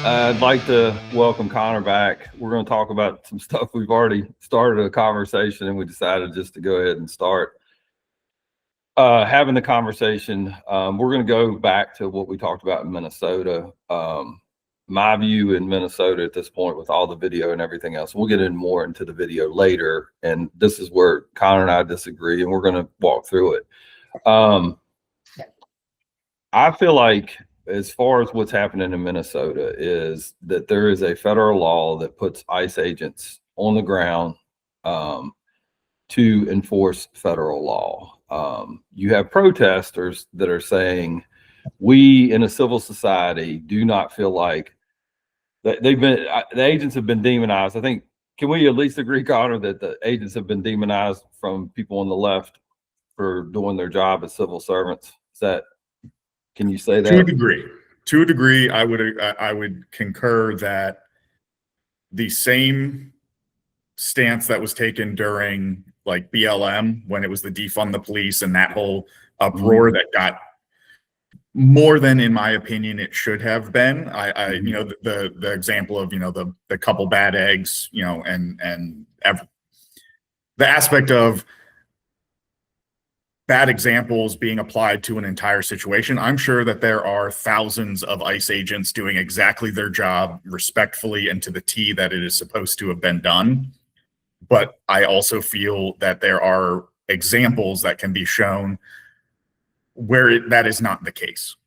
I'd like to welcome Connor back. We're going to talk about some stuff we've already started a conversation, and we decided just to go ahead and start having the conversation. We're going to go back to what we talked about in Minnesota. My view in Minnesota at this point, with all the video and everything else, we'll get in more into the video later. And this is where Connor and I disagree, and we're going to walk through it. I feel like, as far as what's happening in Minnesota, is that there is a federal law that puts ICE agents on the ground to enforce federal law. You have protesters that are saying, we in a civil society do not feel like that the agents have been demonized. I think, can we at least agree, Connor, that the agents have been demonized from people on the left for doing their job as civil servants? Can you say that? To a degree, I would concur that the same stance that was taken during like BLM, when it was the defund the police and that whole uproar that got more than, in my opinion, it should have been. The example of the couple bad eggs, and the aspect of bad examples being applied to an entire situation. I'm sure that there are thousands of ICE agents doing exactly their job respectfully and to the T that it is supposed to have been done. But I also feel that there are examples that can be shown where that is not the case.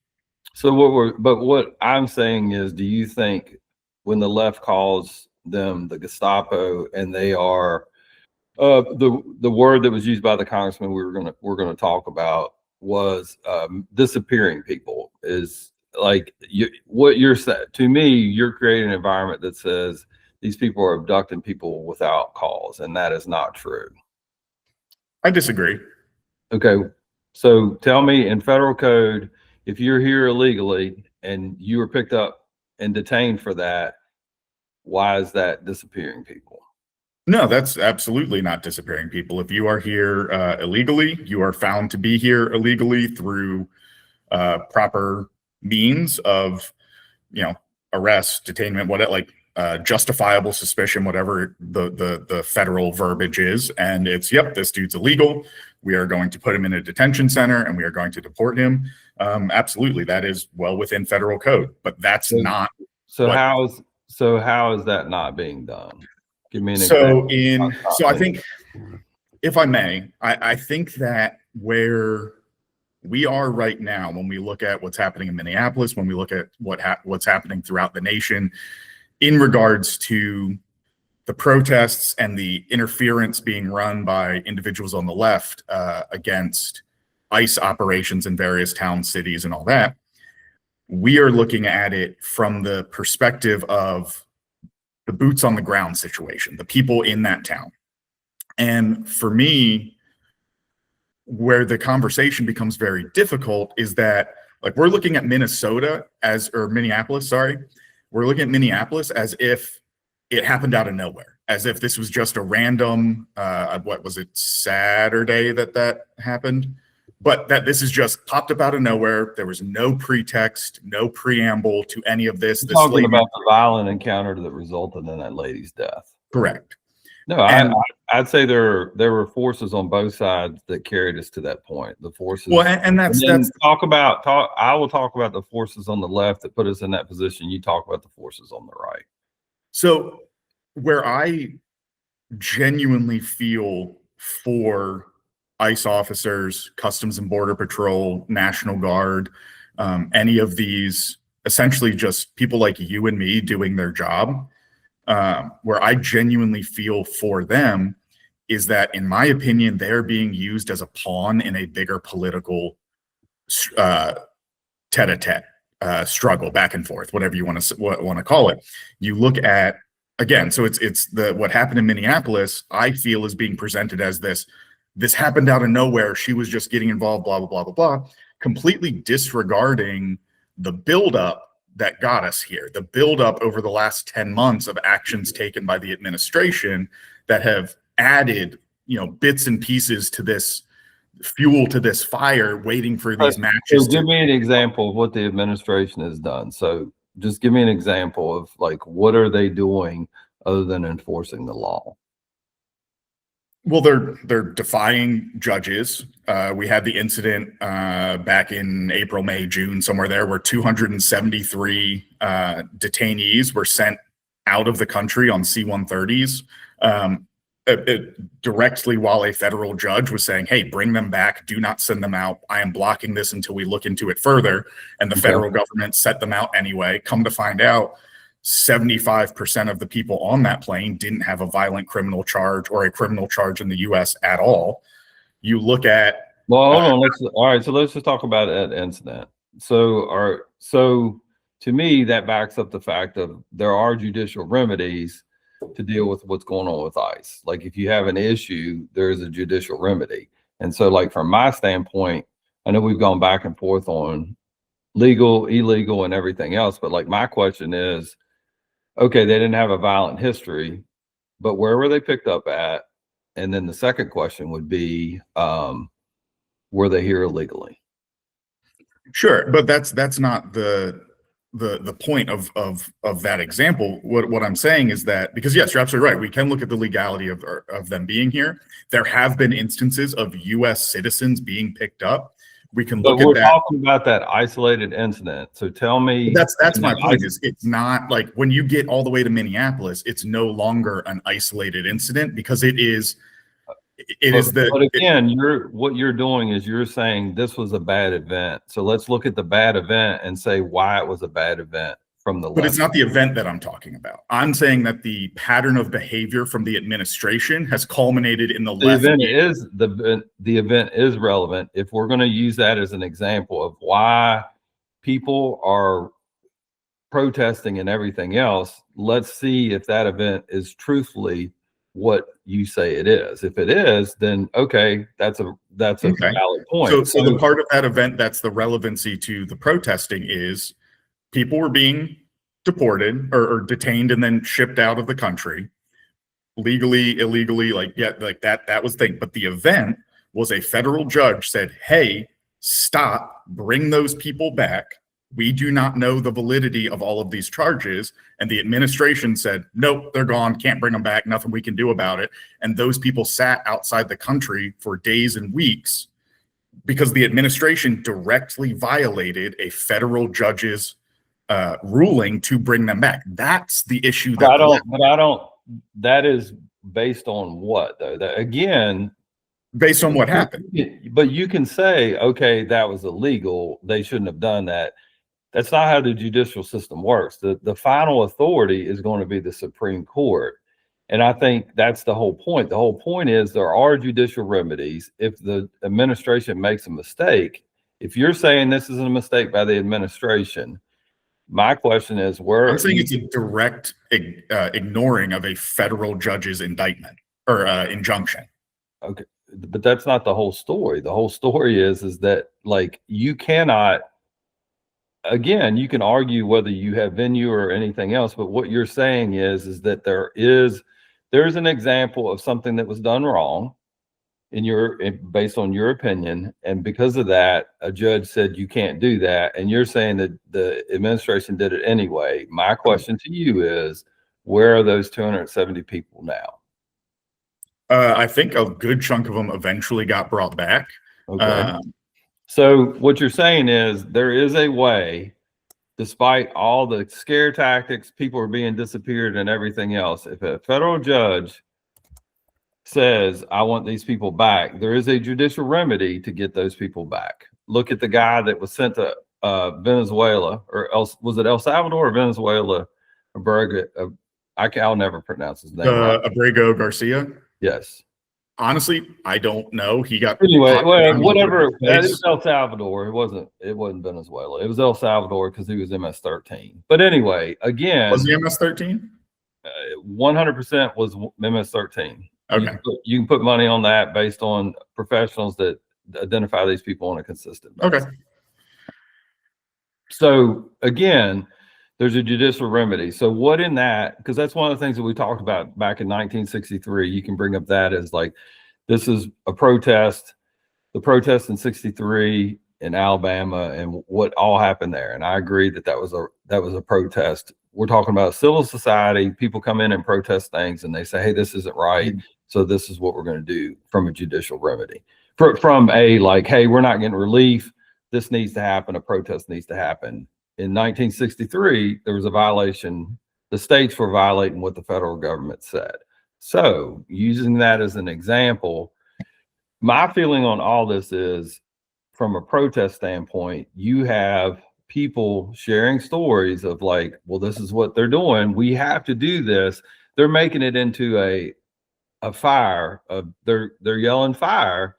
So what I'm saying is, do you think when the left calls them the Gestapo, and they are the word that was used by the congressman we're gonna talk about was disappearing people, is like what you're saying to me? You're creating an environment that says these people are abducting people without cause, and that is not true. I disagree. Okay, so tell me, in federal code, if you're here illegally and you were picked up and detained for that, why is that disappearing people? No, that's absolutely not disappearing people. If you are here illegally, you are found to be here illegally through proper means of, arrest, detainment, justifiable suspicion, whatever the federal verbiage is. And it's, yep, this dude's illegal. We are going to put him in a detention center and we are going to deport him. Absolutely, that is well within federal code, but that's not. So how is that not being done? Give me an example. So I think, if I may, I think that where we are right now, when we look at what's happening in Minneapolis, when we look at what's happening throughout the nation in regards to the protests and the interference being run by individuals on the left against ICE operations in various towns, cities, and all that, we are looking at it from the perspective of the boots on the ground situation, the people in that town. And for me, where the conversation becomes very difficult is that, like, we're looking at Minneapolis, sorry. We're looking at Minneapolis as if it happened out of nowhere, as if this was just a random, Saturday that happened? But that this is just popped up out of nowhere. There was no pretext, no preamble to any of this. You're talking about the violent encounter that resulted in that lady's death. Correct. No, I'd say there were forces on both sides that carried us to that point. The forces. Well, and I will talk about the forces on the left that put us in that position. You talk about the forces on the right. So where I genuinely feel for ICE officers, Customs and Border Patrol, National Guard, any of these, essentially just people like you and me doing their job, where I genuinely feel for them is that, in my opinion, they're being used as a pawn in a bigger political tete-a-tete struggle, back and forth, whatever you want to call it. You look at, again, so it's what happened in Minneapolis, I feel, is being presented as this happened out of nowhere. She was just getting involved, blah, blah, blah, blah, blah, completely disregarding the buildup that got us here, the buildup over the last 10 months of actions taken by the administration that have added, bits and pieces to this fuel to this fire, waiting for these matches. So give me an example of what the administration has done. So just give me an example of like, what are they doing other than enforcing the law? Well, they're defying judges. We had the incident back in April, May, June, somewhere there, where 273 detainees were sent out of the country on C-130s directly while a federal judge was saying, hey, bring them back. Do not send them out. I am blocking this until we look into it further. And the federal government set them out anyway. Come to find out, 75% of the people on that plane didn't have a violent criminal charge or a criminal charge in the U.S. at all. You look at well, hold on. All right. So let's just talk about that incident. So to me, that backs up the fact of there are judicial remedies to deal with what's going on with ICE. Like if you have an issue, there is a judicial remedy. And so like from my standpoint, I know we've gone back and forth on legal, illegal, and everything else. But like my question is, okay, they didn't have a violent history, but where were they picked up at? And then the second question would be, were they here illegally? Sure, but that's not the point of that example. What I'm saying is that, because yes, you're absolutely right. We can look at the legality of them being here. There have been instances of U.S. citizens being picked up. We can look at that. We're talking about that isolated incident. So tell me. That's my point. Is it's not like when you get all the way to Minneapolis, it's no longer an isolated incident because it is. But again, what you're doing is you're saying this was a bad event. So let's look at the bad event and say why it was a bad event from the. But it's not the event that I'm talking about. I'm saying that the pattern of behavior from the administration has culminated in the left. The event is relevant if we're going to use that as an example of why people are protesting and everything else. Let's see if that event is truthfully what you say it is. If it is, then okay, that's a valid point. So the part of that event that's the relevancy to the protesting is people were being deported or detained and then shipped out of the country legally, illegally, that was the thing. But the event was a federal judge said, hey, stop, bring those people back. We do not know the validity of all of these charges. And the administration said, nope, they're gone. Can't bring them back. Nothing we can do about it. And those people sat outside the country for days and weeks because the administration directly violated a federal judge's ruling to bring them back. That's the issue. That is based on what though? Based on what happened. But you can say, okay, that was illegal. They shouldn't have done that. That's not how the judicial system works. The final authority is going to be the Supreme Court. And I think that's the whole point. The whole point is there are judicial remedies. If the administration makes a mistake, if you're saying this is a mistake by the administration, my question is where— I'm saying it's a direct ignoring of a federal judge's indictment or injunction. Okay, but that's not the whole story. The whole story is that like you cannot— again, you can argue whether you have venue or anything else, but what you're saying is that there's an example of something that was done wrong based on your opinion, and because of that, a judge said you can't do that, and you're saying that the administration did it anyway. My question to you is, where are those 270 people now? I think a good chunk of them eventually got brought back. Okay. So what you're saying is there is a way, despite all the scare tactics, people are being disappeared and everything else. If a federal judge says, I want these people back, there is a judicial remedy to get those people back. Look at the guy that was sent to Venezuela, or was it El Salvador or Venezuela? I'll never pronounce his name. Abrego Garcia? Yes. Honestly, I don't know. He got whatever. It was El Salvador. It wasn't Venezuela. It was El Salvador because he was MS-13. But anyway, again, was he MS-13? 100% was MS-13. Okay, you can put money on that based on professionals that identify these people on a consistent basis. Okay. So again, there's a judicial remedy. So what in that, because that's one of the things that we talked about back in 1963, you can bring up that as like, this is a protest. The protest in 63 in Alabama and what all happened there. And I agree that that was a protest. We're talking about civil society. People come in and protest things and they say, hey, this isn't right. So this is what we're going to do from a judicial remedy. From a like, hey, we're not getting relief. This needs to happen. A protest needs to happen. In 1963, there was a violation. The states were violating what the federal government said. So using that as an example, my feeling on all this is, from a protest standpoint, you have people sharing stories of like, well, this is what they're doing. We have to do this. They're making it into a fire. They're yelling fire,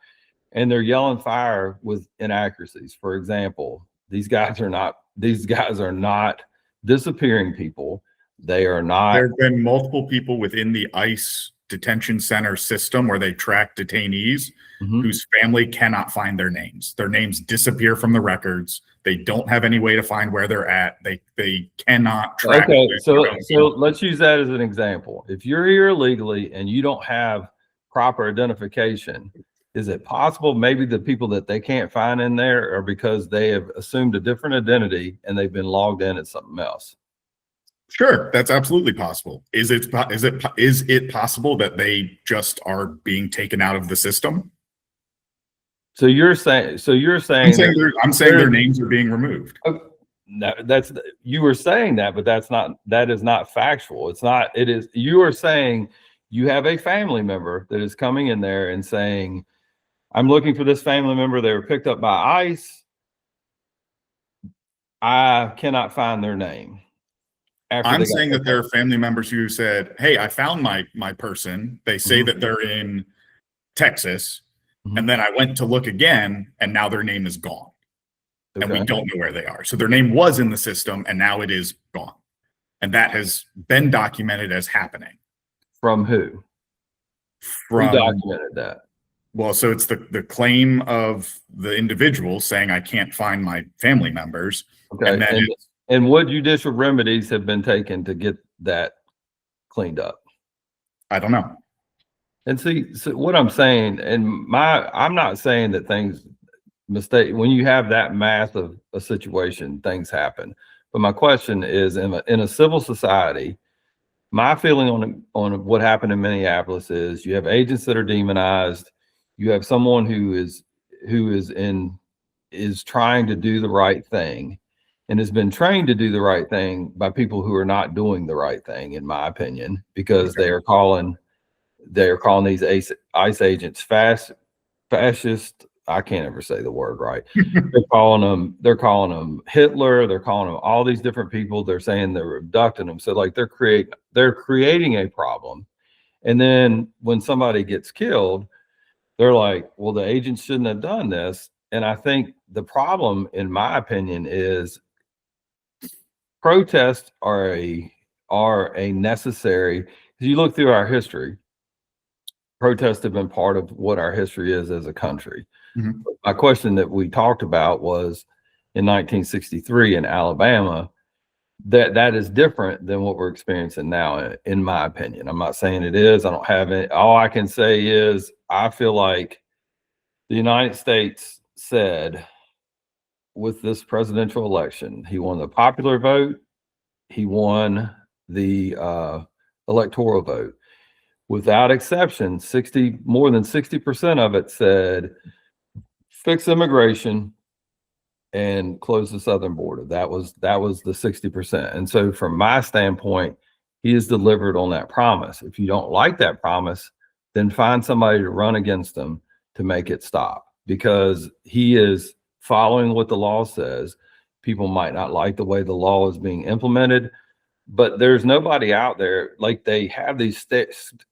and they're yelling fire with inaccuracies. For example, these guys are not disappearing people. They are not. There have been multiple people within the ICE detention center system where they track detainees whose family cannot find their names. Their names disappear from the records. They don't have any way to find where they're at. They cannot track. Okay, so let's use that as an example. If you're here illegally and you don't have proper identification, is it possible maybe the people that they can't find in there are because they have assumed a different identity and they've been logged in as something else? Sure, that's absolutely possible. Is it possible that they just are being taken out of the system? So you're saying I'm saying their names are being removed. No, you were saying that, but that is not factual. You are saying you have a family member that is coming in there and saying, I'm looking for this family member. They were picked up by ICE. I cannot find their name. I'm saying that there are family members who said, hey, I found my person. They say that they're in Texas. And then I went to look again, and now their name is gone. And we don't know where they are. So their name was in the system, and now it is gone. And that has been documented as happening. From who? Who documented that? Well, so it's the claim of the individual saying, I can't find my family members. Okay. And what judicial remedies have been taken to get that cleaned up? I don't know. And see, so what I'm saying, I'm not saying that when you have that massive a situation, things happen. But my question is, in a civil society, my feeling on what happened in Minneapolis is you have agents that are demonized. You have someone who is trying to do the right thing and has been trained to do the right thing by people who are not doing the right thing, in my opinion, because they're calling these ICE agents fascist. I can't ever say the word right. They're calling them Hitler. They're calling them all these different people. They're saying they're abducting them. So like they're creating a problem. And then when somebody gets killed, they're like, well, the agents shouldn't have done this. And I think the problem, in my opinion, is protests are a necessary. If you look through our history, protests have been part of what our history is as a country. My question that we talked about was in 1963 in Alabama, that is different than what we're experiencing now, in my opinion. I'm not saying it is. I don't have it. All I can say is I feel like the United States said with this presidential election, he won the popular vote, he won the electoral vote. Without exception, more than 60% of it said fix immigration and close the southern border. That was the 60%. And so from my standpoint, he has delivered on that promise. If you don't like that promise, then find somebody to run against him to make it stop, because he is following what the law says. People might not like the way the law is being implemented, but there's nobody out there. Like, they have these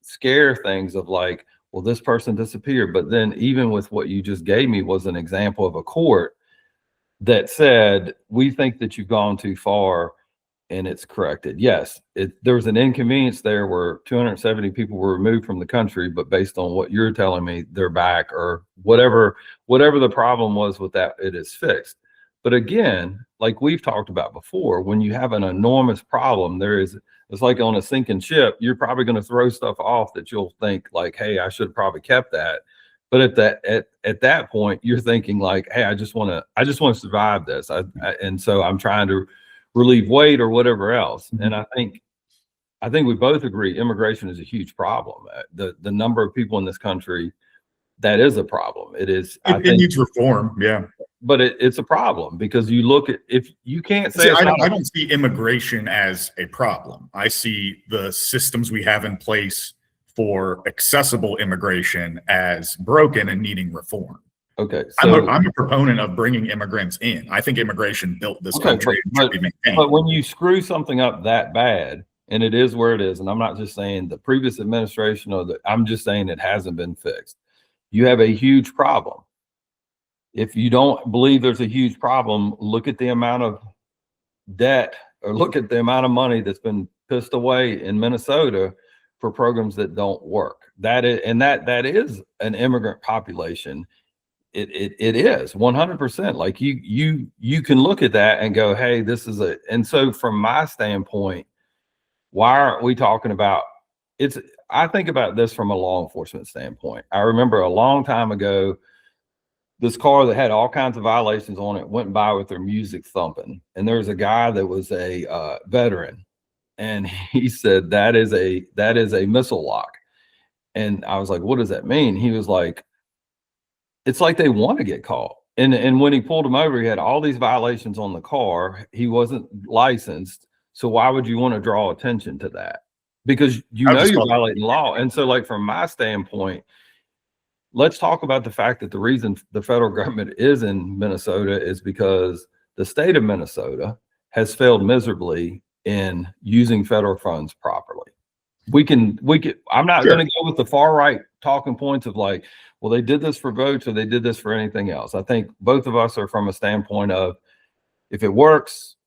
scare things of like, well, this person disappeared. But then even with what you just gave me was an example of a court that said, we think that you've gone too far and it's corrected. Yes, there was an inconvenience there where 270 people were removed from the country, but based on what you're telling me, they're back, or whatever the problem was with that, it is fixed. But again, like we've talked about before, when you have an enormous problem, it's like on a sinking ship, you're probably going to throw stuff off that you'll think like, hey, I should have probably kept that. But at that point, you're thinking like, hey, I just want to survive this. And so I'm trying to relieve weight or whatever else. And I think we both agree immigration is a huge problem. The number of people in this country, that is a problem. It is. It needs reform. Yeah. But it's a problem because you look at, if you can't say, I don't see immigration as a problem. I see the systems we have in place for accessible immigration as broken and needing reform. Okay. So I'm a proponent of bringing immigrants in. I think immigration built this country. But when you screw something up that bad, and it is where it is, and I'm not just saying the previous administration I'm just saying it hasn't been fixed. You have a huge problem. If you don't believe there's a huge problem, look at the amount of debt or look at the amount of money that's been pissed away in Minnesota for programs that don't work. That is an immigrant population. It is 100%. Like you can look at that and go, hey, this is and so from my standpoint, why aren't we talking about I think about this from a law enforcement standpoint. I remember a long time ago, this car that had all kinds of violations on it went by with their music thumping. And there was a guy that was a veteran. And he said, that is a missile lock. And I was like, what does that mean? He was like, it's like they want to get caught. And when he pulled him over, he had all these violations on the car. He wasn't licensed. So why would you want to draw attention to that? Because you're violating law. And so like, from my standpoint, let's talk about the fact that the reason the federal government is in Minnesota is because the state of Minnesota has failed miserably in using federal funds properly. I'm not going to go with the far right talking points of like, well, they did this for votes or they did this for anything else. I think both of us are from a standpoint of, if it works,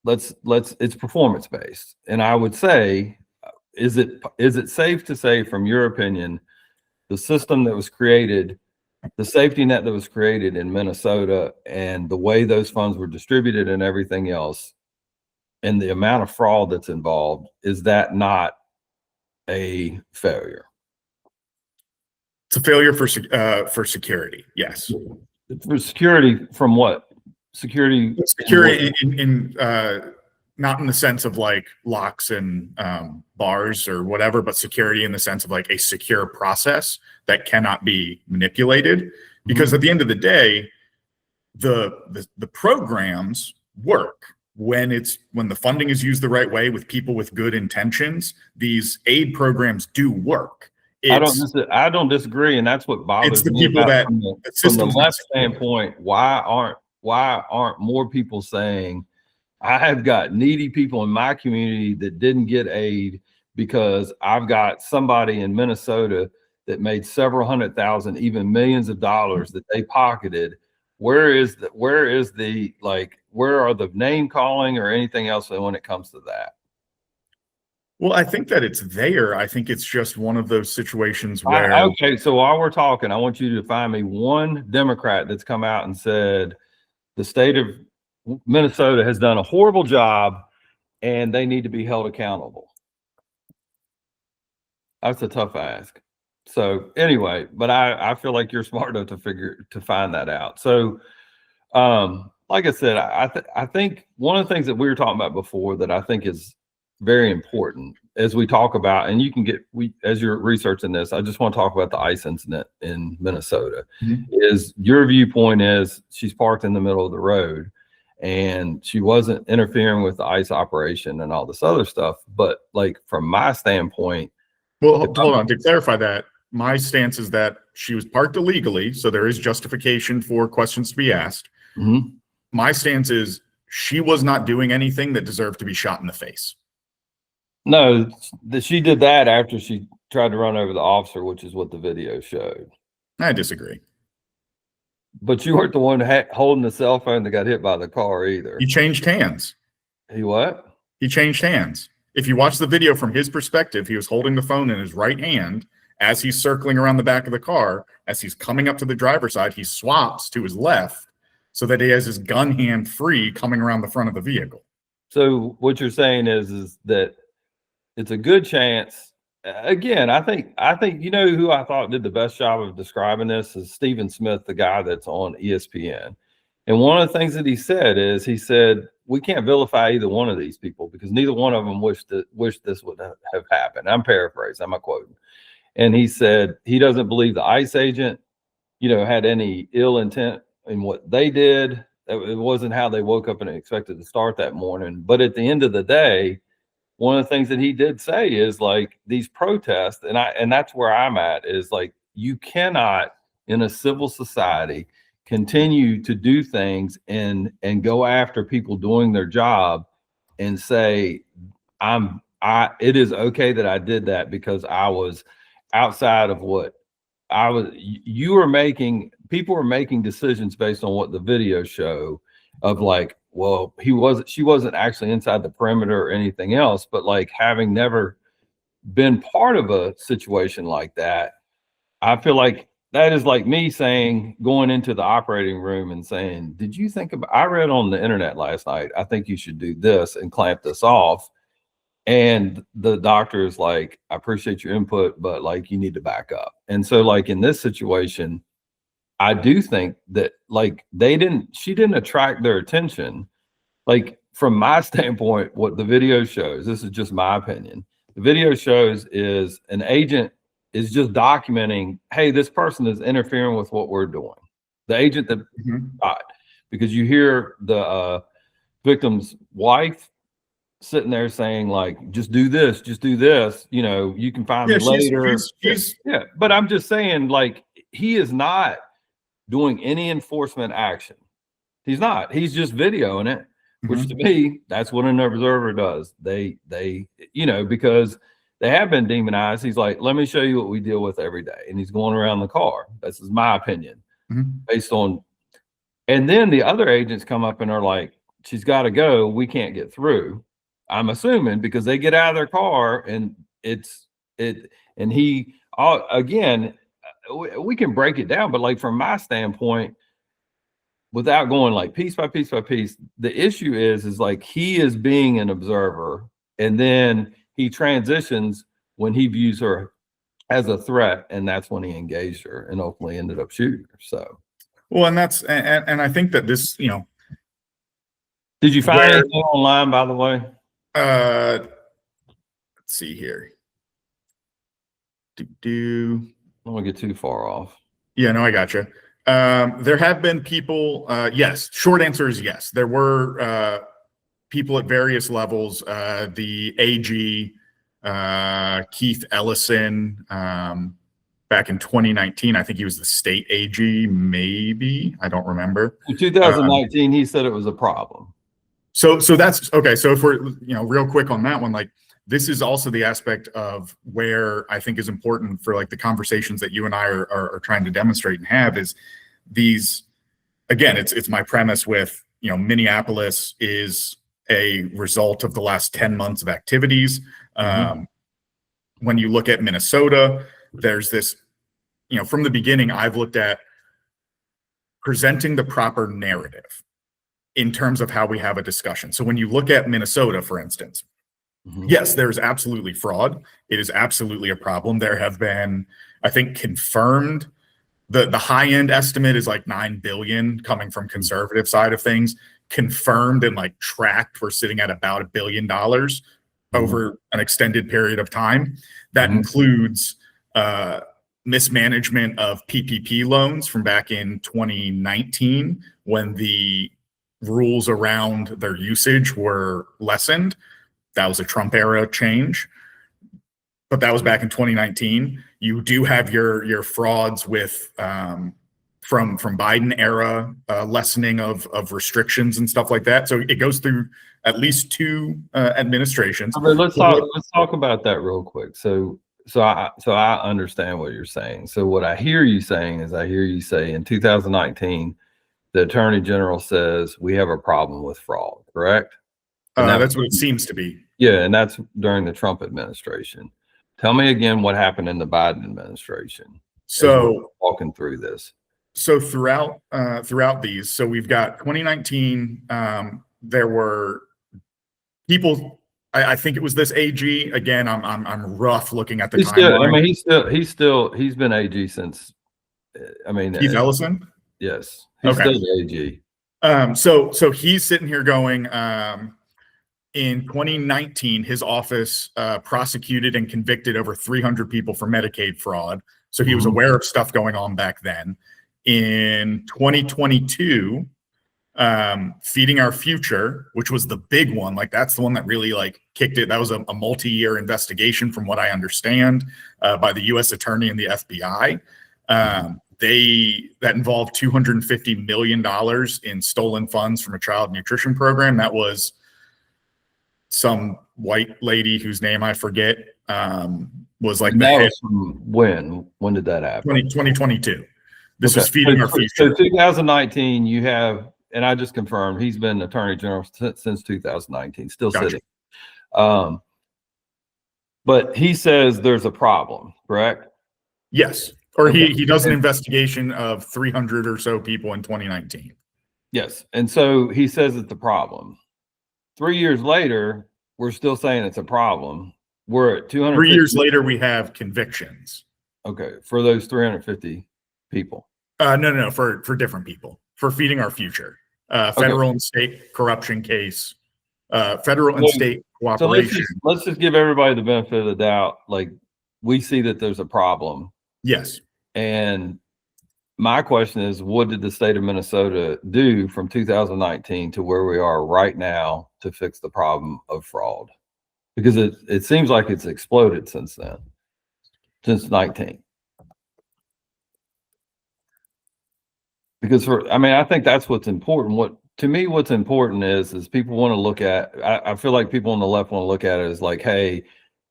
it's performance based. And I would say, is it safe to say, from your opinion, the system that was created, the safety net that was created in Minnesota, and the way those funds were distributed and everything else, and the amount of fraud that's involved, is that not a failure? It's a failure for security. Yes. For security from what? Security in not in the sense of like locks and bars or whatever, but security in the sense of like a secure process that cannot be manipulated. Because at the end of the day, the programs work when the funding is used the right way with people with good intentions. These aid programs do work. I don't disagree, and that's what bothers me. It's the people that from the left standpoint, why aren't more people saying, I have got needy people in my community that didn't get aid because I've got somebody in Minnesota that made several $100,000, even millions of dollars that they pocketed. Where are the name calling or anything else when it comes to that? Well, I think that it's there. I think it's just one of those situations where. Okay, so while we're talking, I want you to find me one Democrat that's come out and said the state of Minnesota has done a horrible job and they need to be held accountable. That's a tough ask. So anyway, but I feel like you're smart enough to find that out. So like I said, I think one of the things that we were talking about before that I think is very important as we talk about, and you can as you're researching this, I just want to talk about the ICE incident in Minnesota. Is your viewpoint is she's parked in the middle of the road and she wasn't interfering with the ICE operation and all this other stuff. But like, from my standpoint, well, hold on, to clarify that, my stance is that she was parked illegally, so there is justification for questions to be asked. My stance is she was not doing anything that deserved to be shot in the face. No, she did that after she tried to run over the officer, which is what the video showed. I disagree. But you weren't the one holding the cell phone that got hit by the car either. He changed hands. He what? He changed hands. If you watch the video from his perspective, he was holding the phone in his right hand as he's circling around the back of the car. As he's coming up to the driver's side, he swaps to his left so that he has his gun hand free coming around the front of the vehicle. So what you're saying is that it's a good chance again, I think you know who I thought did the best job of describing this is Stephen Smith, the guy that's on ESPN. And one of the things that he said we can't vilify either one of these people because neither one of them wish this would have happened. I'm paraphrasing, I'm not quoting. And he said he doesn't believe the ICE agent, had any ill intent in what they did. It wasn't how they woke up and expected to start that morning. But at the end of the day, one of the things that he did say is like these protests, and that's where I'm at, is like you cannot in a civil society continue to do things and go after people doing their job and say it is okay that I did that because I was outside of what I was. People were making decisions based on what the video show of like, well, she wasn't actually inside the perimeter or anything else, but like having never been part of a situation like that, I feel like that is like me going into the operating room and saying, did you think about, I read on the internet last night, I think you should do this and clamp this off. And the doctor is like, I appreciate your input, but like, you need to back up. And so like in this situation, I do think that like she didn't attract their attention. Like from my standpoint, what the video shows, this is just my opinion. The video shows is an agent is just documenting, hey, this person is interfering with what we're doing. The agent that died, because you hear the victim's wife sitting there saying like, just do this, you can find me later. Yeah, but I'm just saying like, he is not doing any enforcement action. He's not. He's just videoing it, which to me, that's what an observer does. They because they have been demonized. He's like, let me show you what we deal with every day. And he's going around the car. This is my opinion based on. And then the other agents come up and are like, she's got to go. We can't get through. I'm assuming because they get out of their car and again, we can break it down, but like from my standpoint, without going like piece by piece by piece, the issue is like he is being an observer, and then he transitions when he views her as a threat, and that's when he engaged her and ultimately ended up shooting her. So, well, and that's and I think that this, did you find anything online, by the way? Let's see here. I don't want to get too far off. Yeah, no, I gotcha. There have been people, yes, short answer is yes. There were people at various levels, the AG, Keith Ellison, back in 2019, I think he was the state AG, maybe, I don't remember. In 2019, he said it was a problem. So that's, okay, so if we're, real quick on that one, like, this is also the aspect of where I think is important for like the conversations that you and I are trying to demonstrate and have is these, again, it's my premise with, Minneapolis is a result of the last 10 months of activities. When you look at Minnesota, there's this, from the beginning, I've looked at presenting the proper narrative in terms of how we have a discussion. So when you look at Minnesota, for instance, yes, there's absolutely fraud. It is absolutely a problem. There have been, I think, confirmed, the high end estimate is like 9 billion coming from conservative side of things. Confirmed and like tracked, we're sitting at about $1 billion over an extended period of time. That includes mismanagement of PPP loans from back in 2019 when the rules around their usage were lessened. That was a Trump era change, but that was back in 2019. You do have your frauds with from Biden era lessening of restrictions and stuff like that. So it goes through at least 2 administrations. Let's talk about that real quick. So I understand what you're saying. So what I hear you saying is I hear you say in 2019, the Attorney General says we have a problem with fraud, correct? That's what it seems to be. Yeah, and that's during the Trump administration. Tell me again what happened in the Biden administration. So walking through this. So throughout these, so we've got 2019. There were people I think it was this AG. Again, I'm rough looking at the He's still, I timeline. mean, he's been AG since, I mean, Keith Ellison. yes, he's Okay. still the AG. So he's sitting here going, in 2019, his office prosecuted and convicted over 300 people for Medicaid fraud. So he was aware of stuff going on back then. In 2022, Feeding Our Future, which was the big one, like that's the one that really like kicked it. That was a multi-year investigation, from what I understand, by the U.S. Attorney and the FBI. That involved $250 million in stolen funds from a child nutrition program. That was some white lady whose name I forget, was like the head. When did that happen? 2022. This was Feeding Our Future. So 2019, you have, and I just confirmed, he's been Attorney General since 2019, still sitting. But he says there's a problem, correct? Yes. Or he does an investigation of 300 or so people in 2019. Yes. And so he says it's a problem. 3 years later, we're still saying it's a problem. We're at 200. 3 years later, we have convictions. Okay. For those 350 people. No, for different people. For Feeding Our Future. Federal and state corruption case. Federal and state cooperation. So let's just give everybody the benefit of the doubt. Like, we see that there's a problem. Yes. And my question is, what did the state of Minnesota do from 2019 to where we are right now to fix the problem of fraud? Because it seems like it's exploded since then, since 19. Because I think that's what's important. What's important is people want to look at, I feel like people on the left want to look at it as like, hey,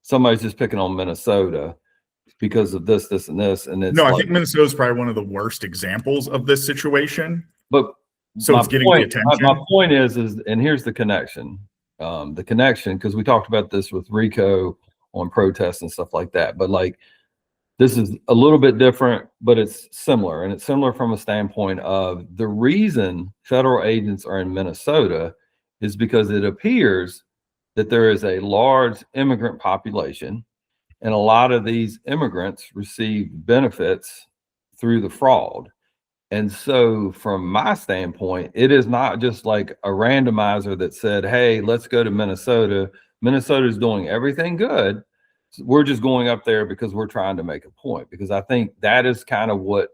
somebody's just picking on Minnesota because of this, and this. And it's I think Minnesota is probably one of the worst examples of this situation. But so it's getting the attention. My point is, and here's the connection. Because we talked about this with Rico on protests and stuff like that. But like, this is a little bit different, but it's similar. And it's similar from a standpoint of the reason federal agents are in Minnesota is because it appears that there is a large immigrant population, and a lot of these immigrants receive benefits through the fraud. And so from my standpoint, it is not just like a randomizer that said, hey, let's go to Minnesota. Minnesota's doing everything good. We're just going up there because we're trying to make a point. Because I think that is kind of what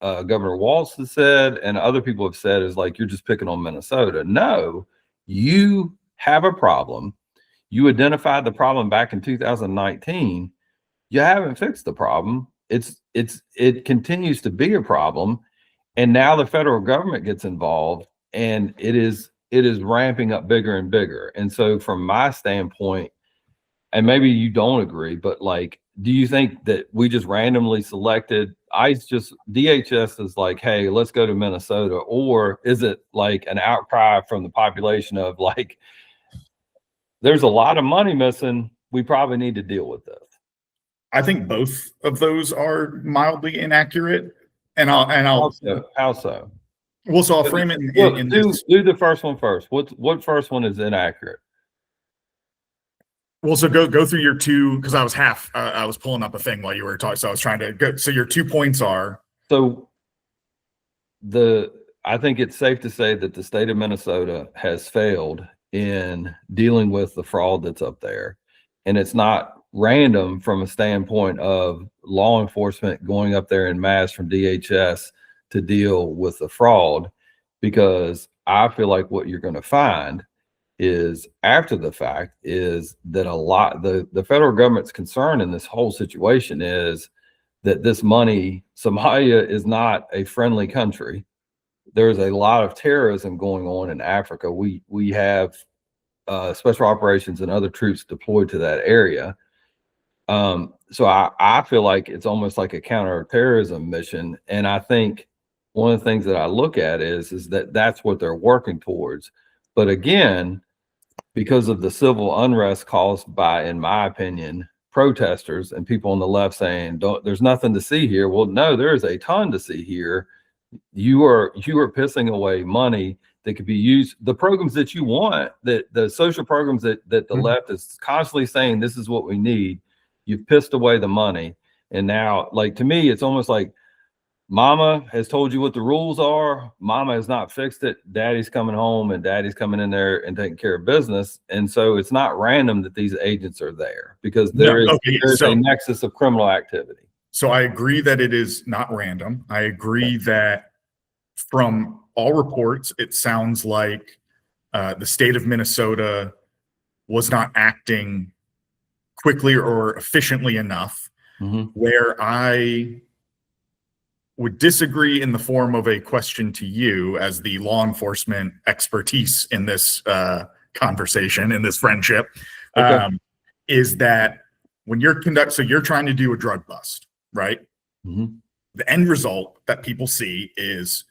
Governor Walz has said, and other people have said, is like, you're just picking on Minnesota. No, you have a problem. You identified the problem back in 2019. You haven't fixed the problem. It continues to be a problem. And now the federal government gets involved, and it is ramping up bigger and bigger. And so from my standpoint, and maybe you don't agree, but like, do you think that we just randomly selected DHS is like, hey, let's go to Minnesota? Or is it like an outcry from the population of like, there's a lot of money missing, we probably need to deal with this? I think both of those are mildly inaccurate. And I'll how so? Well, so I'll frame it in do the first one first. What first one is inaccurate? Well, so go through your two, because I was pulling up a thing while you were talking, so I was trying to go. So your 2 points are. So I think it's safe to say that the state of Minnesota has failed in dealing with the fraud that's up there, and it's not random from a standpoint of law enforcement going up there in mass from DHS to deal with the fraud, because I feel like what you're going to find is after the fact is that the federal government's concern in this whole situation is that this money, Somalia is not a friendly country. There's a lot of terrorism going on in Africa. We have special operations and other troops deployed to that area. So I feel like it's almost like a counterterrorism mission. And I think one of the things that I look at is that that's what they're working towards. But again, because of the civil unrest caused by, in my opinion, protesters and people on the left saying, there's nothing to see here. Well, no, there is a ton to see here. You are pissing away money that could be used. The programs that you want, that the social programs that the left is constantly saying, this is what we need. You've pissed away the money. And now, like, to me, it's almost like mama has told you what the rules are. Mama has not fixed it. Daddy's coming home and daddy's coming in there and taking care of business. And so it's not random that these agents are there, because there's a nexus of criminal activity. So I agree that it is not random. I agree that from all reports, it sounds like the state of Minnesota was not acting quickly or efficiently enough. Where I would disagree in the form of a question to you as the law enforcement expertise in this conversation, in this friendship, is that when you're so you're trying to do a drug bust, right? The end result that people see is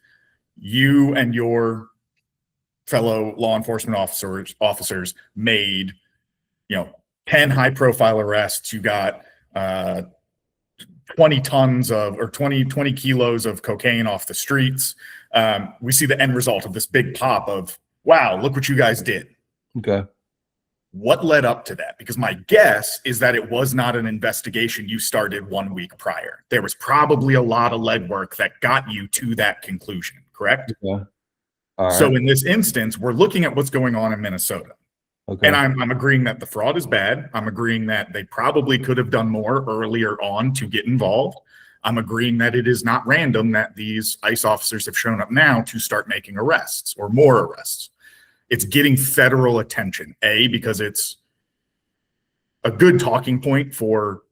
you and your fellow law enforcement officers made, 10 high profile arrests. You got 20 tons of, or 20 kilos of cocaine off the streets. We see the end result of this big pop of, wow, look what you guys did. Okay. What led up to that? Because my guess is that it was not an investigation you started 1 week prior. There was probably a lot of legwork that got you to that conclusion, correct? Okay. All right. So in this instance, we're looking at what's going on in Minnesota. Okay. And I'm agreeing that the fraud is bad. I'm agreeing that they probably could have done more earlier on to get involved. I'm agreeing that it is not random that these ICE officers have shown up now to start making arrests or more arrests. It's getting federal attention, because it's a good talking point for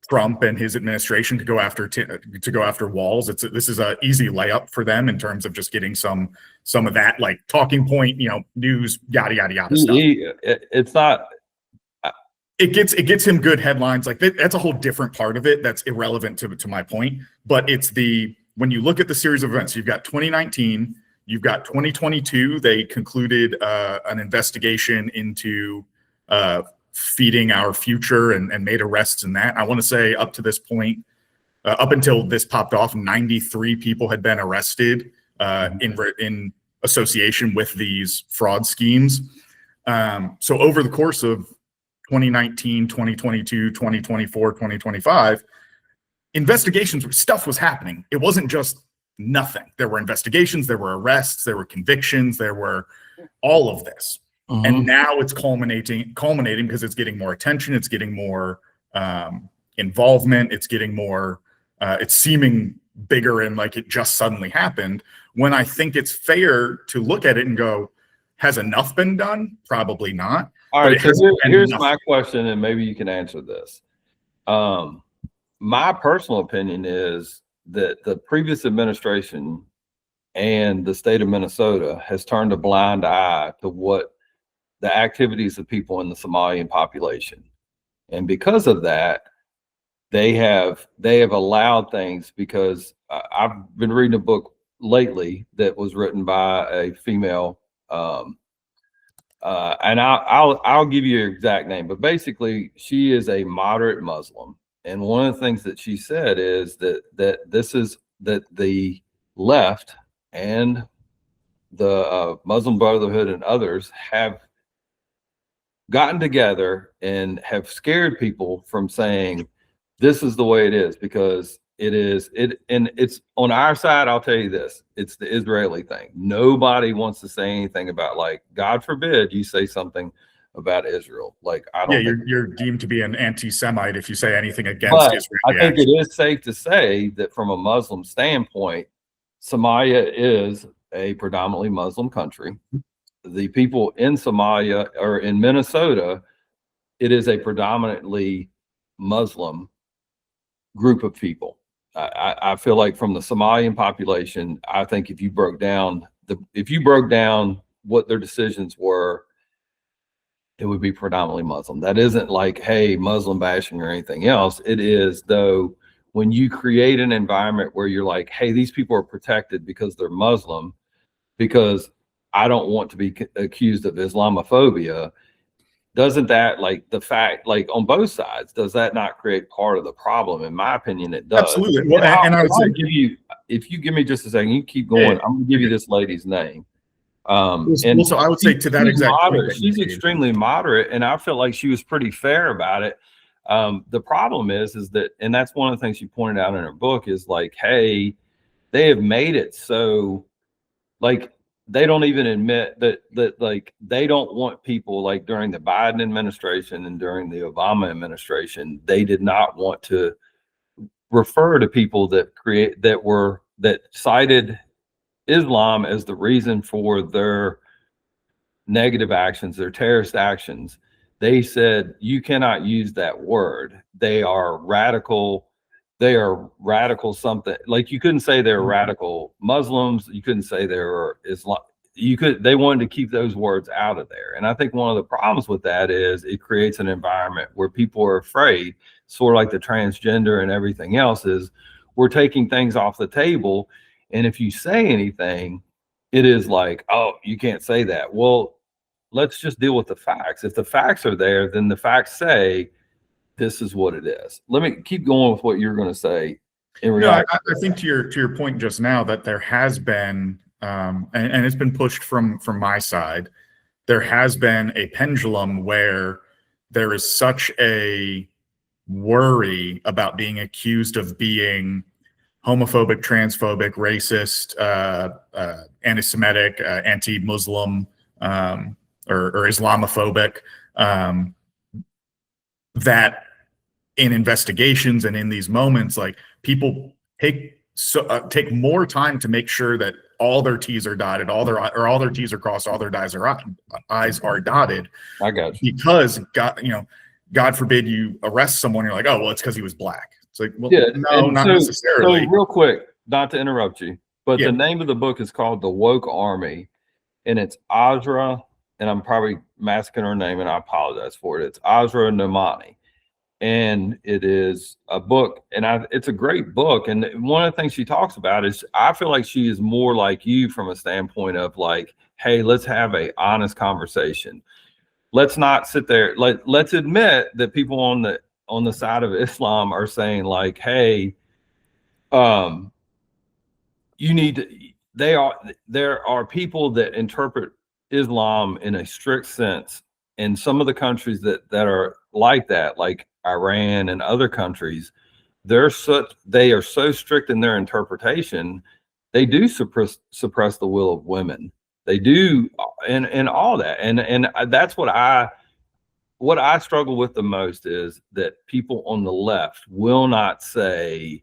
Trump and his administration to go after walls. This is an easy layup for them in terms of just getting some of that, like, talking point, news, yada yada yada stuff. It's not. It gets him good headlines. Like, that's a whole different part of it that's irrelevant to my point. But it's when you look at the series of events, you've got 2019, you've got 2022. They concluded an investigation into feeding our future and made arrests in that. I want to say up to this point, up until this popped off, 93 people had been arrested in association with these fraud schemes. So over the course of 2019, 2022, 2024, 2025, investigations, stuff was happening. It wasn't just nothing. There were investigations, there were arrests, there were convictions, there were all of this. And now it's culminating because it's getting more attention, it's getting more involvement, it's getting more, it's seeming bigger and like it just suddenly happened, when I think it's fair to look at it and go, has enough been done? Probably not. All right, so here's my question, and maybe you can answer this. My personal opinion is that the previous administration and the state of Minnesota has turned a blind eye to what the activities of people in the Somalian population. And because of that, they have allowed things, because I've been reading a book lately that was written by a female, and I'll give you her exact name, but basically she is a moderate Muslim. And one of the things that she said is that the left and the Muslim Brotherhood and others have gotten together and have scared people from saying this is the way it is, because it's on our side. I'll tell you this, it's the Israeli thing. Nobody wants to say anything about, like, God forbid you say something about Israel. Like, I don't. Yeah, you're deemed to be an anti-Semite if you say anything against Israel. I think it is safe to say that from a Muslim standpoint, Somalia is a predominantly Muslim country. The people in Somalia or in Minnesota, it is a predominantly Muslim group of people. I feel like from the Somalian population, I think if you broke down what their decisions were, it would be predominantly Muslim. That isn't like, hey, Muslim bashing or anything else. It is, though, when you create an environment where you're like, hey, these people are protected because they're Muslim, because I don't want to be accused of Islamophobia. Doesn't that, like, the fact, like, on both sides, does that not create part of the problem? In my opinion, it does. Absolutely. Well, and I would say, if you give me just a second, you keep going. I'm going to give you this lady's name. And so I would say to that she's exact point moderate. that you She's made, extremely moderate, and I felt like she was pretty fair about it. The problem is that, and that's one of the things she pointed out in her book is like, hey, they have made it so like they don't even admit that like they don't want people like during the Biden administration and during the Obama administration, they did not want to refer to people that cited Islam as the reason for their negative actions, their terrorist actions. They said you cannot use that word. They are radical. They are radical something. Like you couldn't say they're radical Muslims. You couldn't say they were Islam. They wanted to keep those words out of there. And I think one of the problems with that is it creates an environment where people are afraid, sort of like the transgender and everything else is we're taking things off the table. And if you say anything, it is like, oh, you can't say that. Well, let's just deal with the facts. If the facts are there, then the facts say this is what it is. Let me keep going with what you're going to say. I think to your point just now that there has been, and it's been pushed from my side, there has been a pendulum where there is such a worry about being accused of being homophobic, transphobic, racist, anti-Semitic, anti-Muslim, or Islamophobic, that in investigations and in these moments, like people take more time to make sure that all their T's are dotted, all their T's are crossed, all their I's are dotted. I got you. Because God forbid you arrest someone, you're like, oh well, it's because he was black. It's like, well, yeah, no, not necessarily. So real quick, not to interrupt you, but Yeah. the name of the book is called The Woke Army, and it's Azra, and I'm probably masking her name, and I apologize for it. It's Azra Nomani. And it is a book, and it's a great book. And one of the things she talks about is I feel like she is more like you from a standpoint of like, hey, let's have a honest conversation. Let's not sit there. Let's admit that people on the side of Islam are saying like, hey, you need to. There are people that interpret Islam in a strict sense, and some of the countries that are like that, like Iran and other countries, they are so strict in their interpretation, they do suppress the will of women. They do, and all that, and that's what I struggle with the most is that people on the left will not say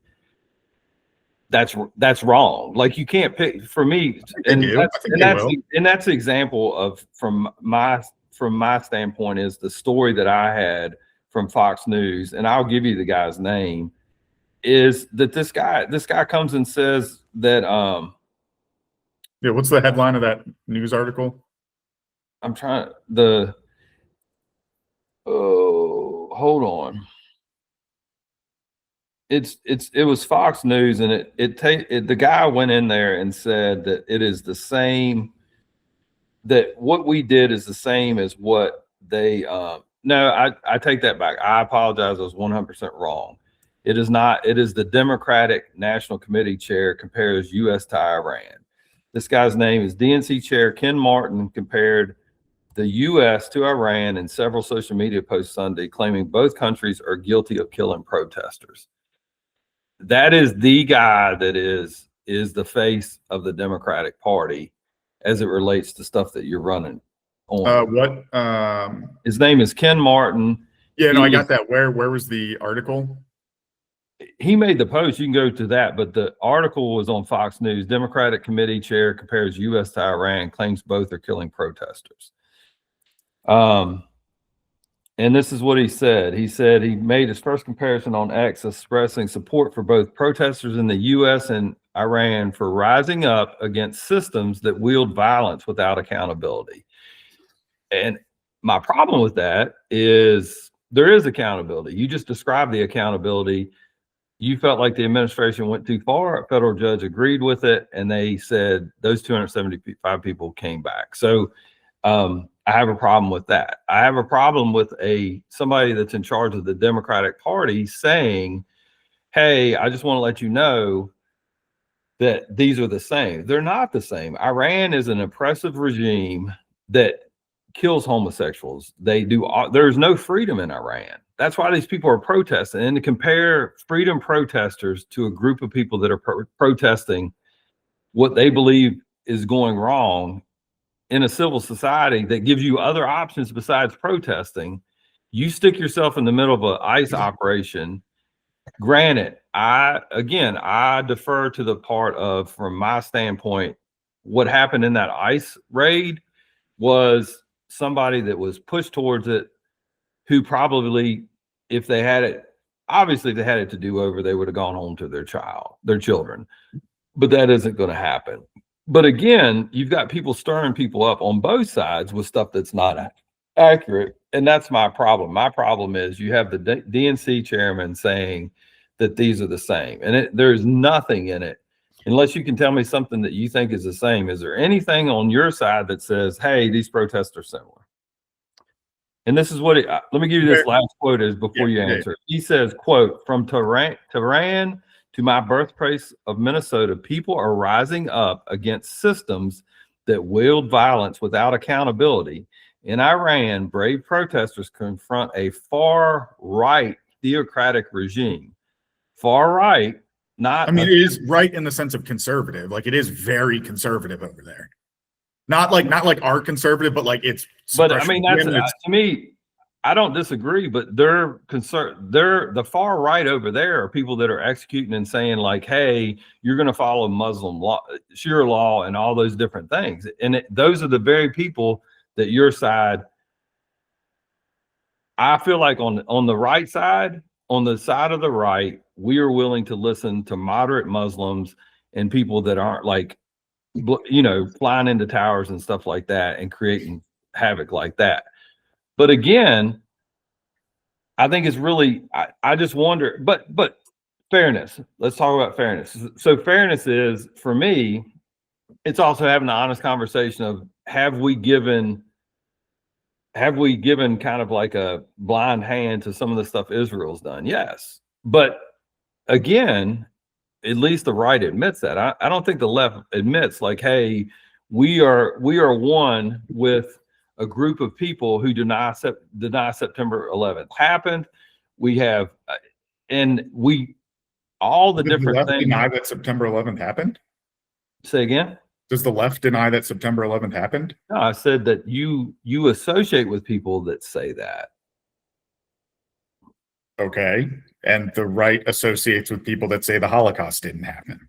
that's wrong. Like you can't pick for me, and that's the example of from my standpoint is the story that I had from Fox News, and I'll give you the guy's name, is that this guy comes and says that what's the headline of that news article? I'm trying hold on. It was Fox News, and the guy went in there and said that it is the same, that what we did is the same as what they no, I take that back. I apologize. I was 100% wrong. It is not. It is the Democratic National Committee chair compares U.S. to Iran. This guy's name is DNC Chair Ken Martin compared the U.S. to Iran in several social media posts Sunday, claiming both countries are guilty of killing protesters. That is the guy that is the face of the Democratic Party as it relates to stuff that you're running on. His name is Ken Martin. Yeah, no, I got that. Where was the article? He made the post. You can go to that, but the article was on Fox News. Democratic committee chair compares U.S. to Iran, claims both are killing protesters. And this is what he said. He said he made his first comparison on X, expressing support for both protesters in the U.S. and Iran for rising up against systems that wield violence without accountability. And my problem with that is there is accountability. You just described the accountability. You felt like the administration went too far. A federal judge agreed with it, and they said those 275 people came back. So I have a problem with that. I have a problem with somebody that's in charge of the Democratic Party saying, hey, I just want to let you know that these are the same. They're not the same. Iran is an oppressive regime that kills homosexuals. There's no freedom in Iran. That's why these people are protesting. And to compare freedom protesters to a group of people that are protesting what they believe is going wrong in a civil society that gives you other options besides protesting, you stick yourself in the middle of an ICE operation. Granted, I defer to the part of, from my standpoint, what happened in that ICE raid was somebody that was pushed towards it, who probably, if they had it, obviously if they had it to do over, they would have gone home to their children. But that isn't going to happen. But again, you've got people stirring people up on both sides with stuff that's not accurate. And that's my problem. My problem is you have the DNC chairman saying that these are the same. And there's nothing in it, unless you can tell me something that you think is the same. Is there anything on your side that says, hey, these protests are similar? And this is what let me give you this last quote is before you answer. He says, quote, from Tehran to my birthplace of Minnesota, people are rising up against systems that wield violence without accountability. In Iran, brave protesters confront a far-right theocratic regime. Far-right, not... I mean, it is right in the sense of conservative. Like, it is very conservative over there. Not like our conservative, but like it's... But I mean, that's to me, I don't disagree, but they're the far right over there are people that are executing and saying like, hey, you're going to follow Muslim law, Sharia law, and all those different things. And those are the very people that your side, I feel like on the right side, on the side of the right, we are willing to listen to moderate Muslims and people that aren't like, flying into towers and stuff like that and creating havoc like that. But again, I think it's really, I just wonder, but fairness, let's talk about fairness. So fairness is, for me, it's also having an honest conversation of, have we given kind of like a blind hand to some of the stuff Israel's done? Yes. But again, at least the right admits that. I don't think the left admits like, hey, we are one with a group of people who deny September 11th happened. We have, all the different left things. Deny that September 11th happened? Say again? Does the left deny that September 11th happened? No, I said that you associate with people that say that. Okay. And the right associates with people that say the Holocaust didn't happen.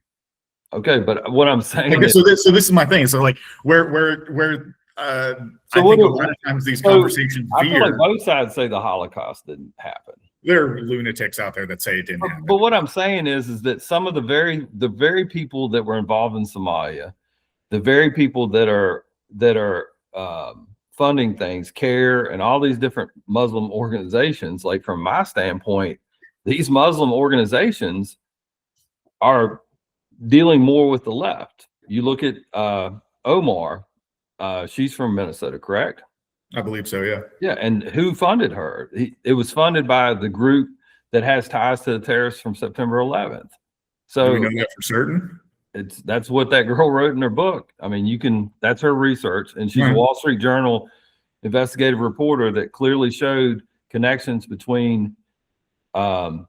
Okay, but what I'm saying is, so this is my thing. So like where I think a lot of times these conversations I feel like both sides say the Holocaust didn't happen. There are lunatics out there that say it didn't happen. But what I'm saying is that some of the very people that were involved in Somalia, the very people that are funding things, CARE and all these different Muslim organizations, like from my standpoint, these Muslim organizations are dealing more with the left. You look at Omar, she's from Minnesota, correct? I believe so, yeah. Yeah, and who funded her? It was funded by the group that has ties to the terrorists from September 11th. So do we know that for certain? That's what that girl wrote in her book. I mean, that's her research, and she's a Wall Street Journal investigative reporter that clearly showed connections between I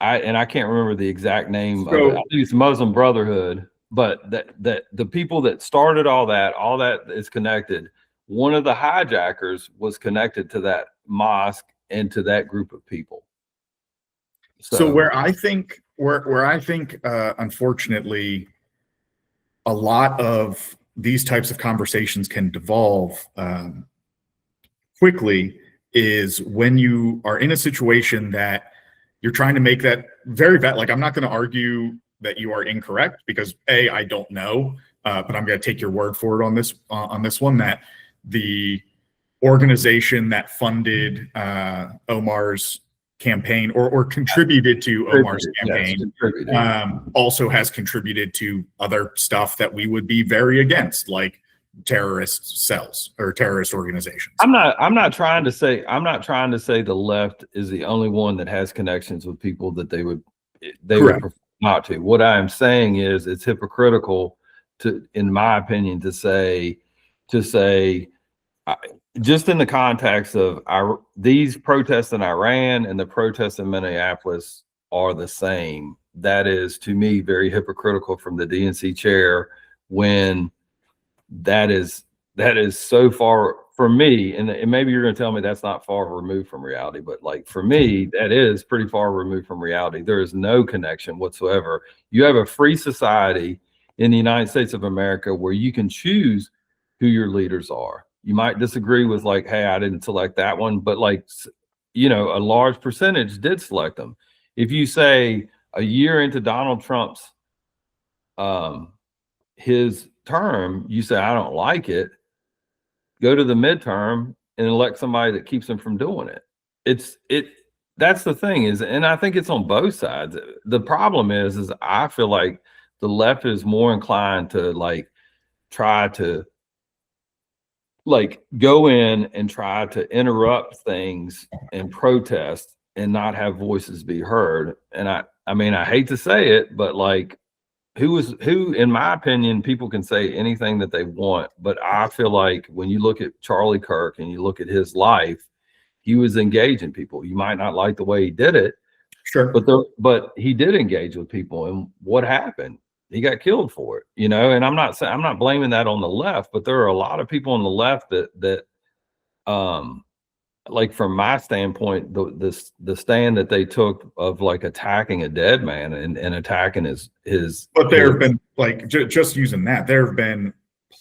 can't remember the exact name of it. I think it's Muslim Brotherhood, but that the people that started all that is connected. One of the hijackers was connected to that mosque and to that group of people. So where I think unfortunately a lot of these types of conversations can devolve quickly is when you are in a situation that you're trying to make that very bad. Like, I'm not going to argue that you are incorrect because I don't know, but I'm going to take your word for it on this one, that the organization that funded Omar's campaign or contributed to Omar's campaign also has contributed to other stuff that we would be very against, like terrorist cells or terrorist organizations. I'm not trying to say the left is the only one that has connections with people that they would not to. What I'm saying is it's hypocritical to, in my opinion, to say, just in the context of these protests in Iran and the protests in Minneapolis are the same. That is, to me, very hypocritical from the DNC chair, when that is so far, for me, and maybe you're going to tell me that's not far removed from reality, but like for me, that is pretty far removed from reality. There is no connection whatsoever. You have a free society in the United States of America where you can choose who your leaders are. You might disagree with, like, hey, I didn't select that one, but like, you know, a large percentage did select them. If you say a year into Donald Trump's his term, you say, I don't like it, go to the midterm and elect somebody that keeps him from doing it. That's the thing is, and I think it's on both sides. The problem is I feel like the left is more inclined to like try to like go in and try to interrupt things and protest and not have voices be heard. And I mean, I hate to say it, but like, who, in my opinion, people can say anything that they want, but I feel like when you look at Charlie Kirk and you look at his life, he was engaging people. You might not like the way he did it, sure, but he did engage with people. And what happened? He got killed for it, you know. And I'm not blaming that on the left, but there are a lot of people on the left that like from my standpoint, the stand that they took of like attacking a dead man and attacking his. But there have been, like, just using that, there have been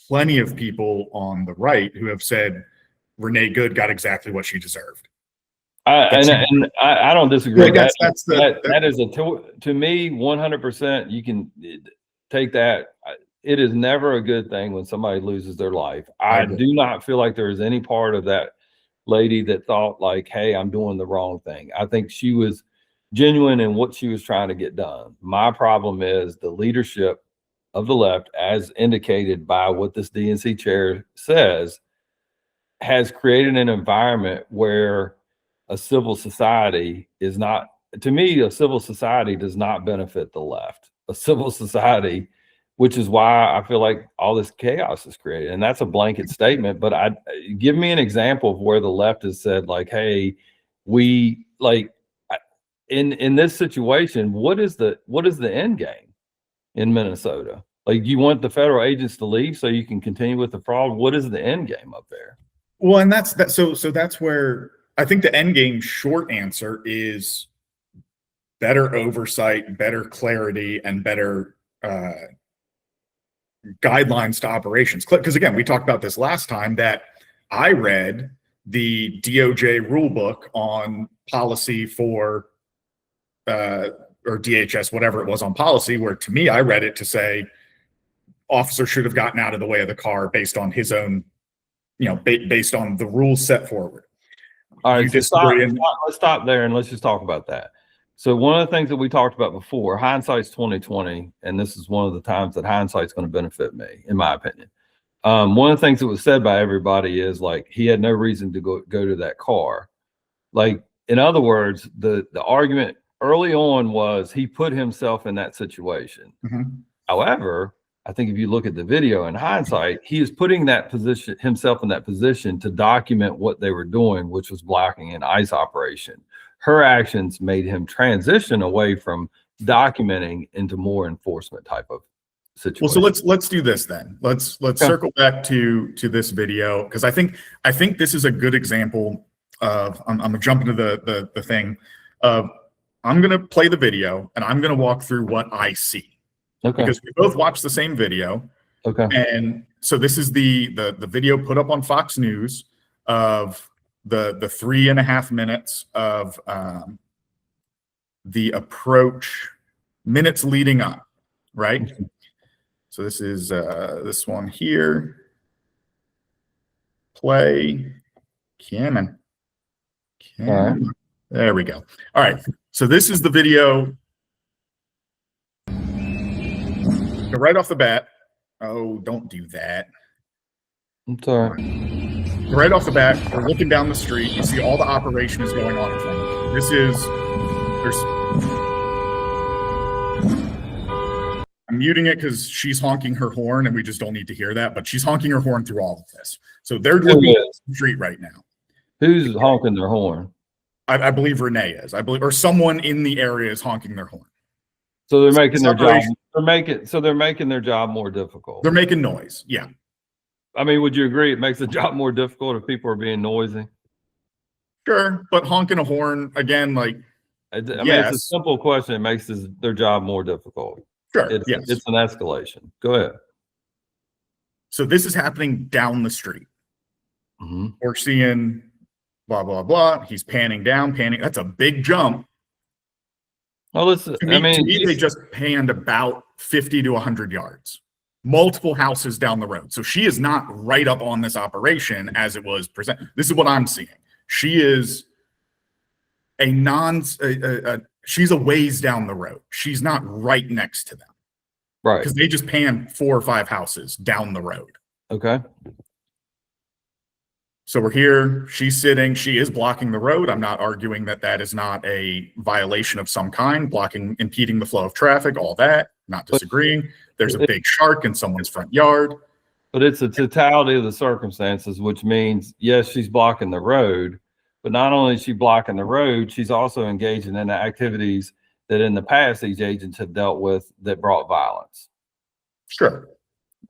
plenty of people on the right who have said Renee Good got exactly what she deserved. And I don't disagree. Yeah, that is to me 100%. You can take that. It is never a good thing when somebody loses their life. I do not feel like there is any part of that lady that thought like, hey, I'm doing the wrong thing. I think she was genuine in what she was trying to get done. My problem is the leadership of the left, as indicated by what this DNC chair says, has created an environment where a civil society is not, to me, a civil society does not benefit the left. A civil society, which is why I feel like all this chaos is created. And that's a blanket statement, but give me an example of where the left has said like, hey, we like in this situation, what is the end game in Minnesota? Like, you want the federal agents to leave so you can continue with the fraud? What is the end game up there? Well, and so that's where I think the end game short answer is better oversight, better clarity, and better guidelines to operations. Because again, we talked about this last time, that I read the DOJ rule book on policy for or DHS, whatever it was, on policy, where to me, I read it to say officer should have gotten out of the way of the car based on his own, you know, based on the rules set forward. All right, let's stop there and let's just talk about that. So one of the things that we talked about before, hindsight's 2020, and this is one of the times that hindsight's going to benefit me, in my opinion. One of the things that was said by everybody is like, he had no reason to go to that car. Like, in other words, the argument early on was he put himself in that situation. Mm-hmm. However, I think if you look at the video in hindsight, he is putting himself in that position to document what they were doing, which was blocking an ICE operation. Her actions made him transition away from documenting into more enforcement type of situation. Well, so let's do this then. Let's circle back to this video, because I think this is a good example of, I'm gonna jump into the thing of, I'm gonna play the video and I'm gonna walk through what I see. Okay. Because we both watched the same video. Okay. And so this is the video put up on Fox News of the 3.5 minutes of the approach, minutes leading up, right? Okay. So this is this one here. Play. Cameron. All right. There we go. All right. So this is the video. So right off the bat. Oh, don't do that. I'm sorry. Right off the bat, we're looking down the street. You see all the operation is going on in front of you. This is, I'm muting it because she's honking her horn and we just don't need to hear that, but she's honking her horn through all of this. So they're looking at the street right now. Who's honking their horn? I believe Renee is. I believe, or someone in the area is honking their horn. So they're making their job. They're making their job more difficult. They're making noise. Yeah. I mean, would you agree it makes the job more difficult if people are being noisy? Sure, but honking a horn again, like I mean, it's a simple question. It makes their job more difficult. Sure. It's an escalation. Go ahead. So this is happening down the street. Mm-hmm. We're seeing blah, blah, blah. He's panning down, panning. That's a big jump. Well, to me, they just panned about 50 to 100 yards. Multiple houses down the road. So she is not right up on this operation as it was presented. This is what I'm seeing. She is she's a ways down the road. She's not right next to them. Right. Because they just panned 4 or 5 houses down the road. Okay. So we're here. She's sitting. She is blocking the road. I'm not arguing that that is not a violation of some kind, blocking, impeding the flow of traffic, all that. Not disagreeing. There's a big shark in someone's front yard. But it's a totality of the circumstances, which means, yes, she's blocking the road, but not only is she blocking the road, she's also engaging in the activities that in the past these agents have dealt with that brought violence. Sure.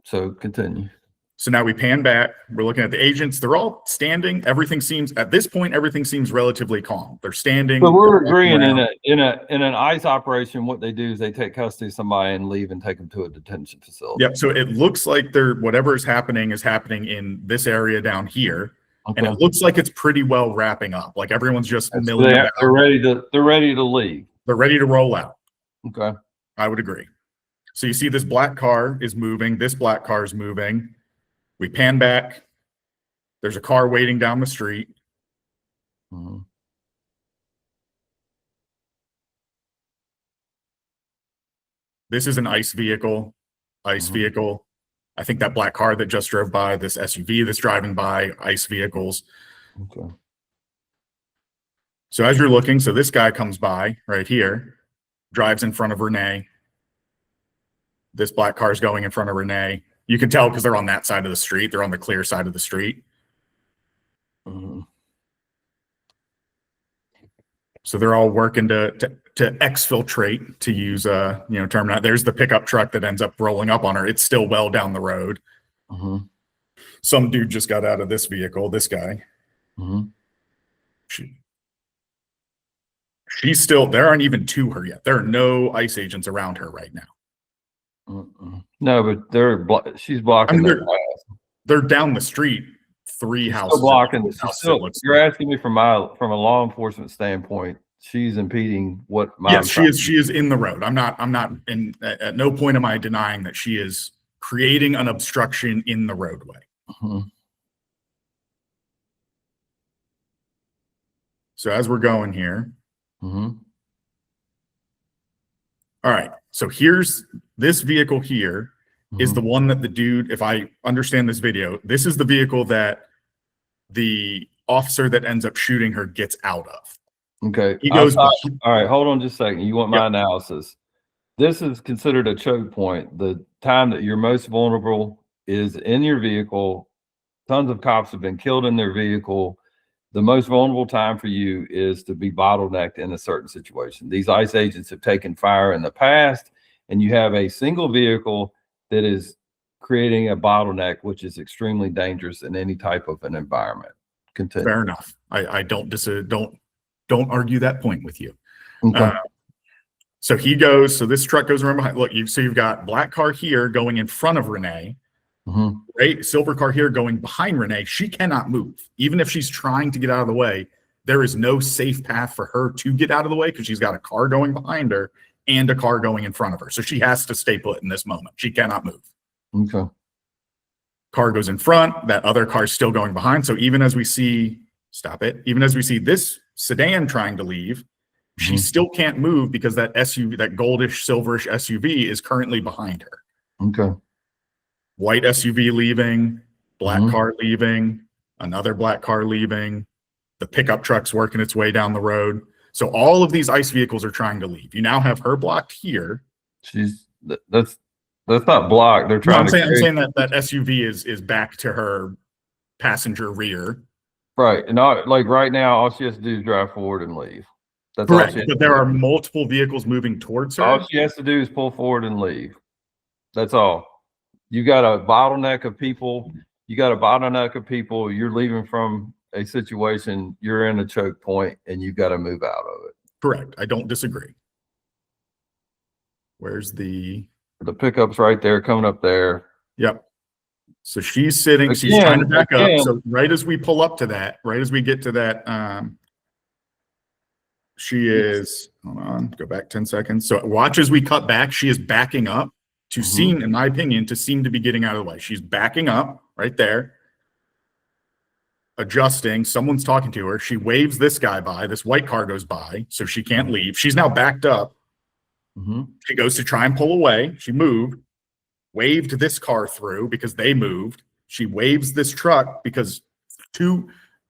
So continue. So now we pan back. We're looking at the agents. They're all standing. Everything seems, at this point, everything seems relatively calm. They're standing. But we're agreeing in an ICE operation, what they do is they take custody of somebody and leave and take them to a detention facility. Yep. So it looks like whatever is happening in this area down here. Okay. And it looks like it's pretty well wrapping up. Like everyone's just milling out. They're ready to leave. They're ready to roll out. Okay. I would agree. So you see this black car is moving. This black car is moving. We pan back. There's a car waiting down the street. Mm-hmm. This is an ICE vehicle. Vehicle. I think that black car that just drove by, this SUV that's driving by, ICE vehicles. Okay. So as you're looking, so this guy comes by right here, drives in front of Renee. This black car is going in front of Renee. You can tell because they're on that side of the street. They're on the clear side of the street. Mm-hmm. So they're all working to exfiltrate, to use a term. There's the pickup truck that ends up rolling up on her. It's still well down the road. Mm-hmm. Some dude just got out of this vehicle. This guy. Mm-hmm. She's still. There aren't even to her yet. There are no ICE agents around her right now. No, but she's blocking. They're down the street, 3 houses. Blocking. You're asking me from a law enforcement standpoint. She's impeding what my. Yes, she is in the road. I'm not at no point am I denying that she is creating an obstruction in the roadway. Mm-hmm. So as we're going here. Mm-hmm. All right. So here's this vehicle here is the one that the dude, if I understand this video, this is the vehicle that the officer that ends up shooting her gets out of. Okay. He goes. All right. Hold on just a second. You want my analysis? This is considered a choke point. The time that you're most vulnerable is in your vehicle. Tons of cops have been killed in their vehicle. The most vulnerable time for you is to be bottlenecked in a certain situation. These ICE agents have taken fire in the past, and you have a single vehicle that is creating a bottleneck, which is extremely dangerous in any type of an environment. Continue. Fair enough. I don't argue that point with you. Okay. So he goes. So this truck goes around behind. Look, you've got black car here going in front of Renee. Mm-hmm. Right, silver car here going behind Renee. She cannot move, even if she's trying to get out of the way. There is no safe path for her to get out of the way because she's got a car going behind her and a car going in front of her. So she has to stay put in this moment. She cannot move. Okay. Car goes in front. That other car is still going behind. So even as we see, even as we see this sedan trying to leave, she still can't move because that SUV, that goldish, silverish SUV, is currently behind her. Okay. White SUV leaving, black car leaving, another black car leaving, the pickup truck's working its way down the road. So all of these ICE vehicles are trying to leave. You now have her blocked here. That's That's not blocked. They're No, trying to I'm saying that SUV is back to her passenger rear. right. And like right now, all she has to do is drive forward and leave. That's Correct. all she has But to there do. are multiple vehicles moving towards her. All she has to do is pull forward and leave. That's all. You got a bottleneck of people. You're leaving from a situation. You're in a choke point, and you've got to move out of it. Correct. I don't disagree. Where's the pickup's right there, coming up there. Yep. So she's sitting, Again, she's trying to back up. again. So right as we pull up to that, right as we get to that, she is, hold on, go back 10 seconds. So watch as we cut back, she is backing up to seem, in my opinion, to seem to be getting out of the way. She's backing up right there, adjusting. Someone's talking to her. She waves this guy by. This white car goes by, so she can't leave. She's now backed up. She goes to try and pull away. She moved, waved this car through because they moved. She waves this truck because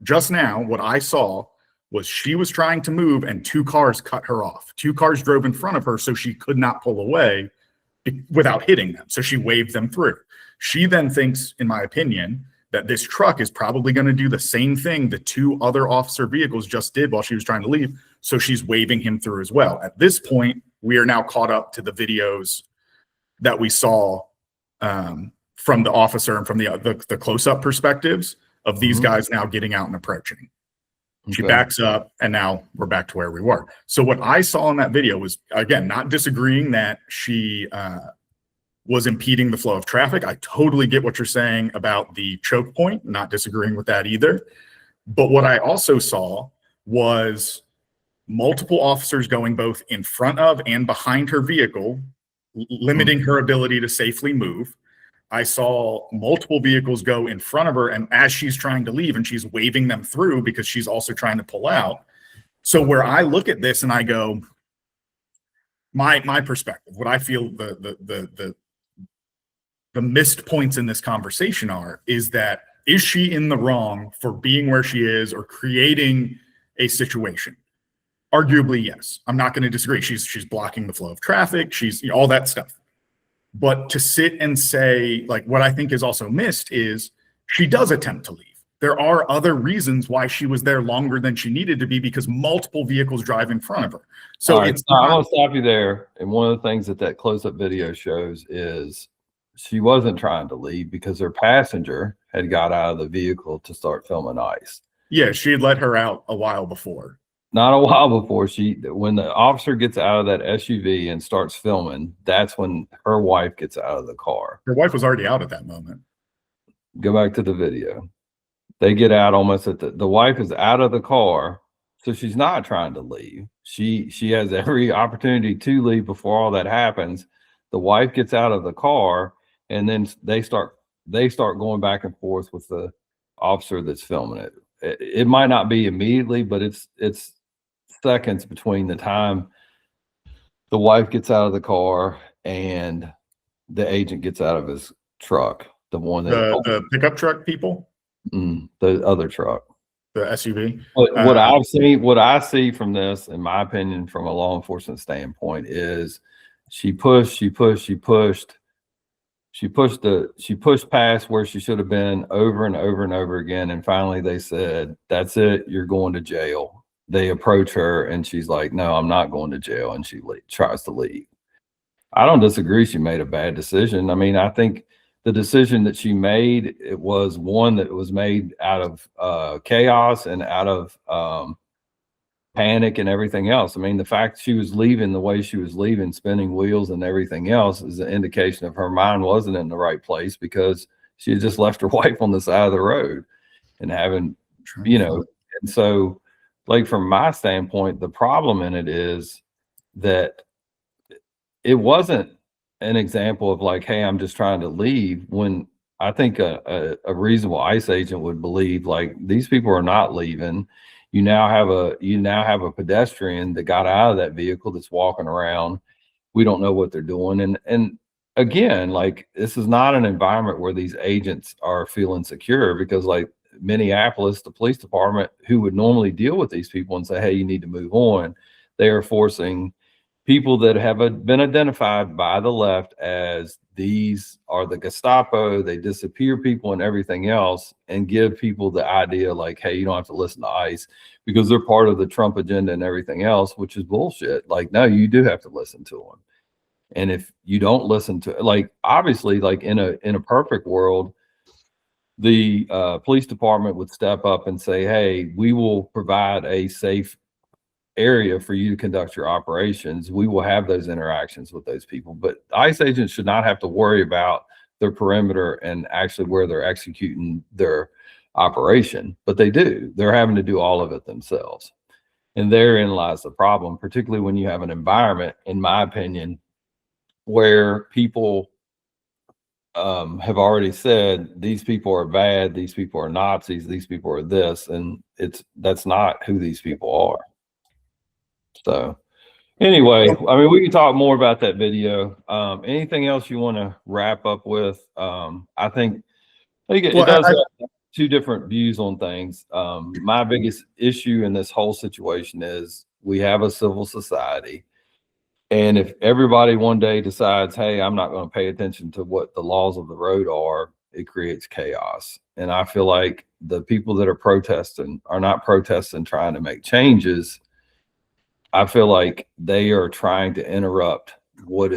just now what I saw was she was trying to move and two cars cut her off. Two cars drove in front of her, so she could not pull away without hitting them. So she waved them through. She then thinks, in my opinion, that this truck is probably going to do the same thing the two other officer vehicles just did while she was trying to leave. So she's waving him through as well. At this point, we are now caught up to the videos that we saw from the officer and from the close-up perspectives of these guys now getting out and approaching. She backs up, and now we're back to where we were. So what I saw in that video was, again, not disagreeing that she was impeding the flow of traffic. I totally get what you're saying about the choke point, not disagreeing with that either. But what I also saw was multiple officers going both in front of and behind her vehicle, limiting her ability to safely move. I saw multiple vehicles go in front of her, and as she's trying to leave, and she's waving them through because she's also trying to pull out. So where I look at this and I go, my perspective, what I feel the missed points in this conversation is she in the wrong for being where she is or creating a situation? Arguably, yes. I'm not going to disagree. She's blocking the flow of traffic. She's all that stuff. But to sit and say, like, what I think is also missed is she does attempt to leave. There are other reasons why she was there longer than she needed to be because multiple vehicles drive in front of her. So I'm going to stop you there. And one of the things that close-up video shows is she wasn't trying to leave because her passenger had got out of the vehicle to start filming ice. Yeah, she had let her out a while before. Not a while before. When the officer gets out of that SUV and starts filming, that's when her wife gets out of the car. Her wife was already out at that moment. Go back to the video. They get out almost at the wife is out of the car, so she's not trying to leave. She has every opportunity to leave before all that happens. The wife gets out of the car, and then they start going back and forth with the officer that's filming it. It might not be immediately, but it's seconds between the time the wife gets out of the car and the agent gets out of his truck. The one that the pickup truck people, the other truck, the SUV. What I see from this, in my opinion, from a law enforcement standpoint, is she pushed past where she should have been over and over and over again. And finally they said, that's it. You're going to jail. They approach her and she's like, no, I'm not going to jail. And she tries to leave. I don't disagree. She made a bad decision. I mean, I think the decision that she made, it was one that was made out of chaos and out of panic and everything else. I mean, the fact she was leaving the way she was leaving, spinning wheels and everything else, is an indication of her mind wasn't in the right place because she had just left her wife on the side of the road and having, and so, like, from my standpoint, the problem in it is that it wasn't an example of like, hey, I'm just trying to leave, when I think a reasonable ICE agent would believe like these people are not leaving. You now have a pedestrian that got out of that vehicle that's walking around. We don't know what they're doing. And again, like, this is not an environment where these agents are feeling secure, because like Minneapolis, the police department, who would normally deal with these people and say, hey, you need to move on, they are forcing people that have been identified by the left as these are the Gestapo, they disappear people and everything else, and give people the idea like, hey, you don't have to listen to ICE because they're part of the Trump agenda and everything else, which is bullshit. Like, no, you do have to listen to them. And if you don't listen to, like, obviously, like in a perfect world, the police department would step up and say, hey, we will provide a safe area for you to conduct your operations. We will have those interactions with those people, but ICE agents should not have to worry about their perimeter and actually where they're executing their operation, but they do. They're having to do all of it themselves. And therein lies the problem, particularly when you have an environment, in my opinion, where people have already said these people are bad, these people are Nazis, these people are this, and that's not who these people are. So anyway, I mean, we can talk more about that video. Anything else you want to wrap up with? I think it does have two different views on things. My biggest issue in this whole situation is we have a civil society. And if everybody one day decides, hey, I'm not going to pay attention to what the laws of the road are, it creates chaos. And I feel like the people that are protesting are not protesting trying to make changes. I feel like they are trying to interrupt what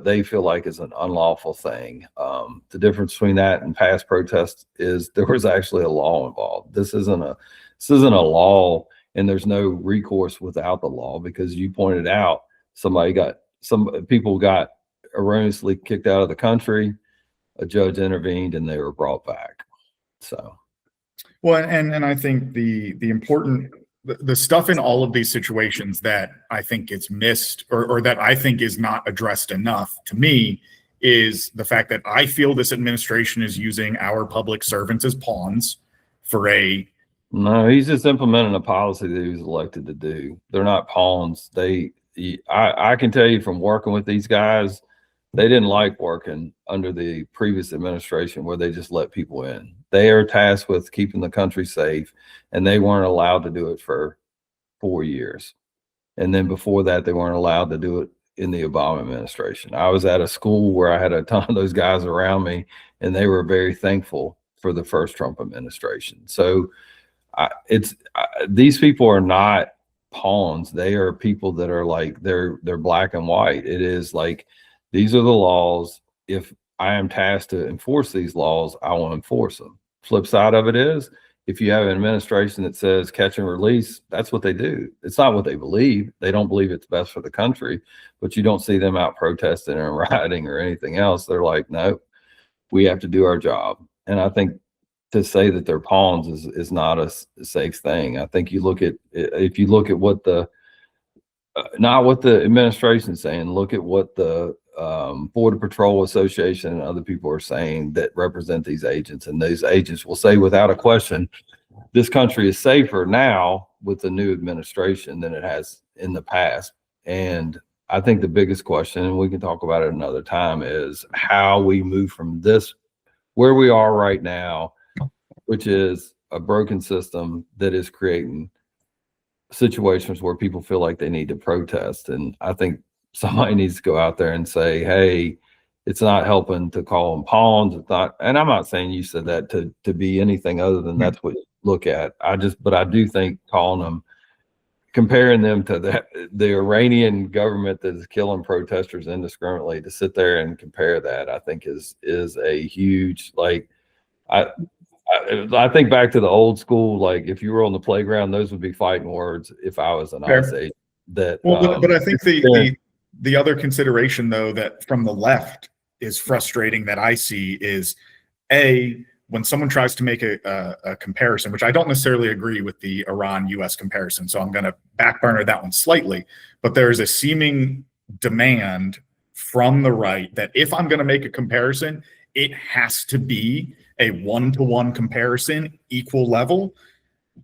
they feel like is an unlawful thing. The difference between that and past protests is there was actually a law involved. This isn't a law, and there's no recourse without the law, because you pointed out some people got erroneously kicked out of the country. A judge intervened and they were brought back. So, well, and I think the important the stuff in all of these situations that I think gets missed or that I think is not addressed enough to me is the fact that I feel this administration is using our public servants as pawns for No, he's just implementing a policy that he was elected to do. They're not pawns. I can tell you from working with these guys, they didn't like working under the previous administration where they just let people in. They are tasked with keeping the country safe, and they weren't allowed to do it for 4 years. And then before that, they weren't allowed to do it in the Obama administration. I was at a school where I had a ton of those guys around me, and they were very thankful for the first Trump administration. So these people are not pawns. They are people that are like, they're black and white. It is like, these are the laws. If I am tasked to enforce these laws, I will enforce them. Flip side of it is, if you have an administration that says catch and release, that's what they do. It's not what they believe. They don't believe it's best for the country, but you don't see them out protesting and rioting or anything else. They're like, no, we have to do our job. And I think to say that they're pawns is not a safe thing. I think if you look at what not what the administration's saying, look at what the Border Patrol Association and other people are saying that represent these agents. And those agents will say without a question, this country is safer now with the new administration than it has in the past. And I think the biggest question, and we can talk about it another time, is how we move from this, where we are right now, which is a broken system that is creating situations where people feel like they need to protest. And I think somebody needs to go out there and say, hey, it's not helping to call them pawns. It's not, and I'm not saying you said that to be anything other than that's what you look at. But I do think calling them, comparing them to the Iranian government that is killing protesters indiscriminately, to sit there and compare that, I think is a huge, like, I think back to the old school, like if you were on the playground, those would be fighting words if I was an ICE agent. But I think the other consideration, though, that from the left is frustrating that I see is, when someone tries to make a comparison, which I don't necessarily agree with the Iran-US comparison, so I'm going to back burner that one slightly, but there's a seeming demand from the right that if I'm going to make a comparison, it has to be a one-to-one comparison, equal level,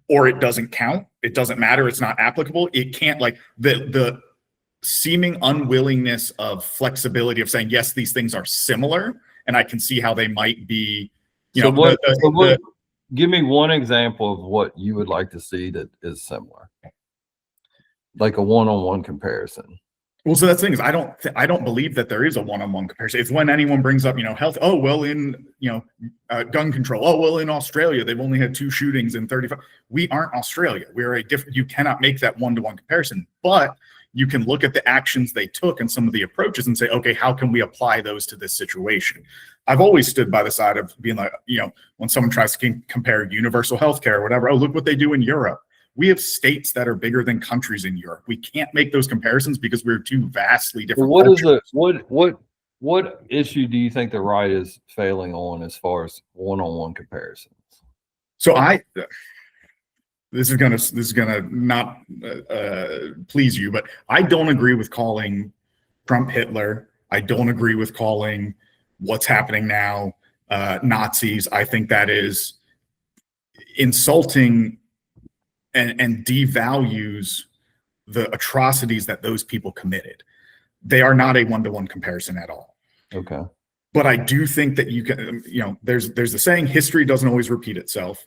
or it doesn't count. It doesn't matter. It's not applicable. It can't, like, the seeming unwillingness of flexibility of saying, yes, these things are similar, and I can see how they might be, give me one example of what you would like to see that is similar, like a one-on-one comparison. Well, so that's the thing is I don't believe that there is a one-on-one comparison. It's when anyone brings up, health. Oh, well, in, gun control. Oh, well, in Australia, they've only had 2 shootings in 35. We aren't Australia. We're a different, you cannot make that one-to-one comparison, but you can look at the actions they took and some of the approaches and say, okay, how can we apply those to this situation? I've always stood by the side of being like, when someone tries to compare universal health care or whatever, oh, look what they do in Europe. We have states that are bigger than countries in Europe. We can't make those comparisons because we're two vastly different. What issue do you think the right is failing on as far as one-on-one comparisons? So this is gonna not please you, but I don't agree with calling Trump Hitler. I don't agree with calling what's happening now Nazis. I think that is insulting and devalues the atrocities that those people committed. They are not a one-to-one comparison at all. Okay. But I do think that you can, there's the saying, history doesn't always repeat itself,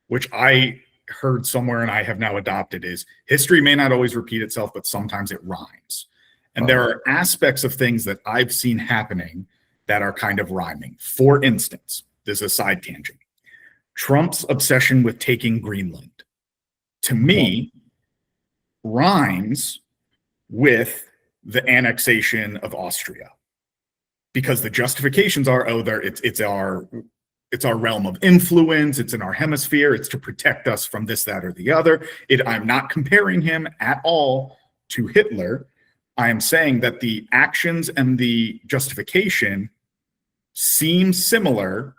which I heard somewhere and I have now adopted is history may not always repeat itself, but sometimes it rhymes. And there are aspects of things that I've seen happening that are kind of rhyming. For instance, this is a side tangent. Trump's obsession with taking Greenland, to me, rhymes with the annexation of Austria, because the justifications are, it's our realm of influence, it's in our hemisphere, it's to protect us from this, that, or the other. I'm not comparing him at all to Hitler. I am saying that the actions and the justification seem similar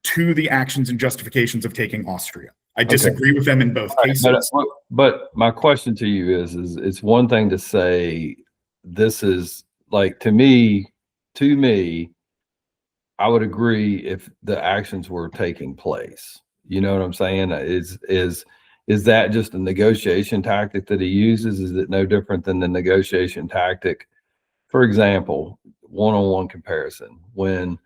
to the actions and justifications of taking Austria. I disagree with them in both cases. But my question to you is it's one thing to say this is like, to me, I would agree if the actions were taking place. You know what I'm saying? Is that just a negotiation tactic that he uses? Is it no different than the negotiation tactic? For example, one-on-one comparison when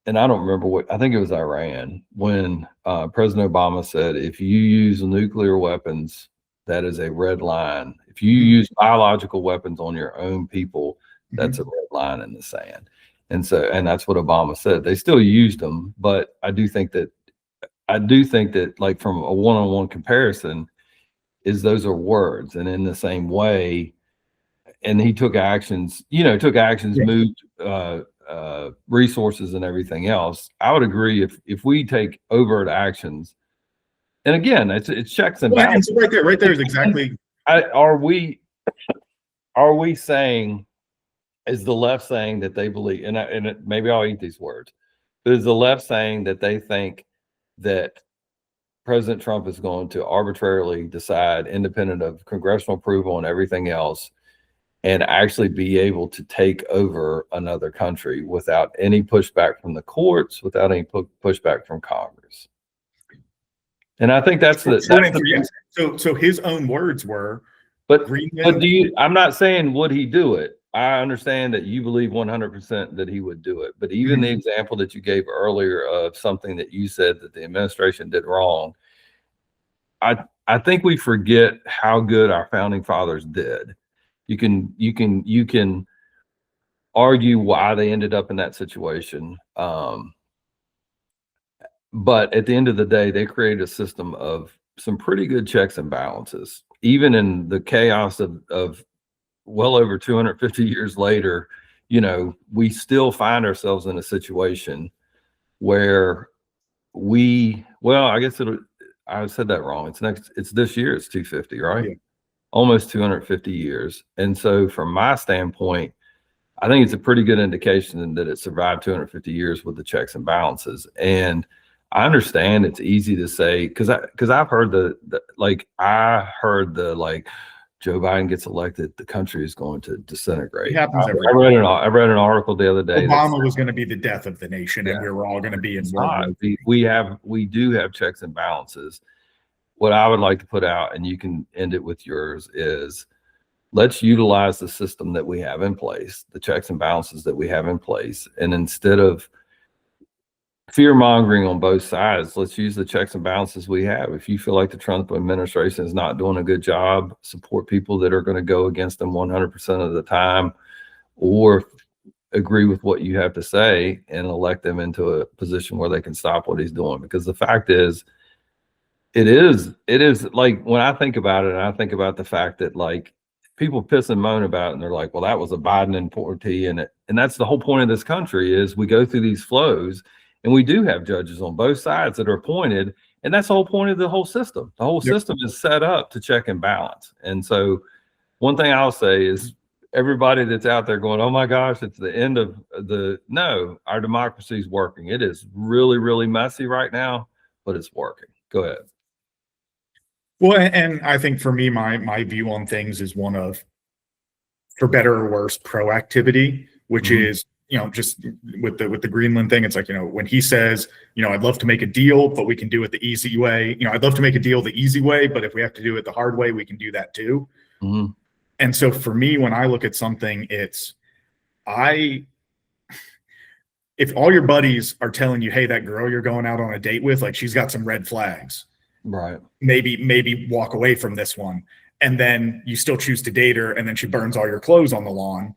and I don't remember I think it was Iran, when President Obama said, if you use nuclear weapons, that is a red line. If you use biological weapons on your own people, that's a red line in the sand. And that's what Obama said. They still used them, but I do think that like from a one-on-one comparison is those are words. And in the same way, and he took actions, moved resources and everything else. I would agree if we take overt actions, and again, it's checks and balances. Right there is exactly. Are we saying, is the left saying that they believe, and maybe I'll eat these words, but is the left saying that they think that President Trump is going to arbitrarily decide, independent of congressional approval and everything else, and actually be able to take over another country without any pushback from the courts, without any pushback from Congress? And I think that's so his own words were, but I'm not saying would he do it. I understand that you believe 100% that he would do it, but even the example that you gave earlier of something that you said that the administration did wrong, I think we forget how good our founding fathers did. You can argue why they ended up in that situation. But at the end of the day, they created a system of some pretty good checks and balances, even in the chaos of well over 250 years later. We still find ourselves in a situation where I said that wrong. It's this year, it's 250, right? Yeah. Almost 250 years. And so from my standpoint, I think it's a pretty good indication that it survived 250 years with the checks and balances. And I understand it's easy to say, because I've heard Joe Biden gets elected, the country is going to disintegrate. It happens every I read an article the other day. Obama was going to be the death of the nation, and we were all going to be in war. We do have checks and balances. What I would like to put out, and you can end it with yours, is let's utilize the system that we have in place, the checks and balances that we have in place. And instead of fear mongering on both sides. Let's use the checks and balances we have. If you feel like the Trump administration is not doing a good job, support people that are going to go against them 100% of the time, or agree with what you have to say and elect them into a position where they can stop what he's doing. Because the fact is, it is like, when I think about it, and I think about the fact that, like, people piss and moan about it, and they're like, well, that was a Biden importee, and that's the whole point of this country, is we go through these flows, and we do have judges on both sides that are appointed, and that's the whole point of the whole system. The whole system is set up to check and balance. And so one thing I'll say is, everybody that's out there going, oh my gosh, it's the end of no, our democracy is working. It is really, really messy right now, but it's working. Go ahead. Well, and I think for me, my view on things is one of, for better or worse, proactivity, which is, just with the Greenland thing, it's like, when he says, I'd love to make a deal, but we can do it the easy way. I'd love to make a deal the easy way, but if we have to do it the hard way, we can do that too. And so for me, when I look at something, it's, if all your buddies are telling you, hey, that girl you're going out on a date with, like, she's got some red flags, right? Maybe walk away from this one. And then you still choose to date her, and then she burns all your clothes on the lawn.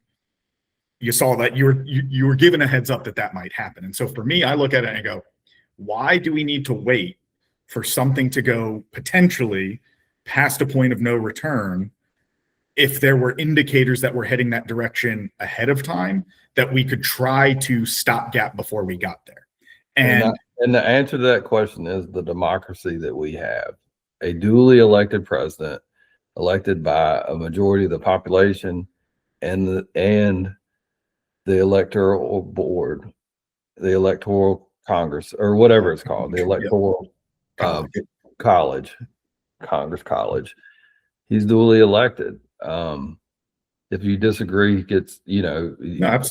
You saw that you were given a heads up that might happen. And so for me, I look at it and I go, why do we need to wait for something to go potentially past a point of no return, if there were indicators that we're heading that direction ahead of time, that we could try to stopgap before we got there? And the answer to that question is the democracy that we have. A duly elected president, elected by a majority of the population, and the electoral board, the electoral Congress, or whatever it's called, the electoral college, Congress college. He's duly elected. If you disagree, it gets, No,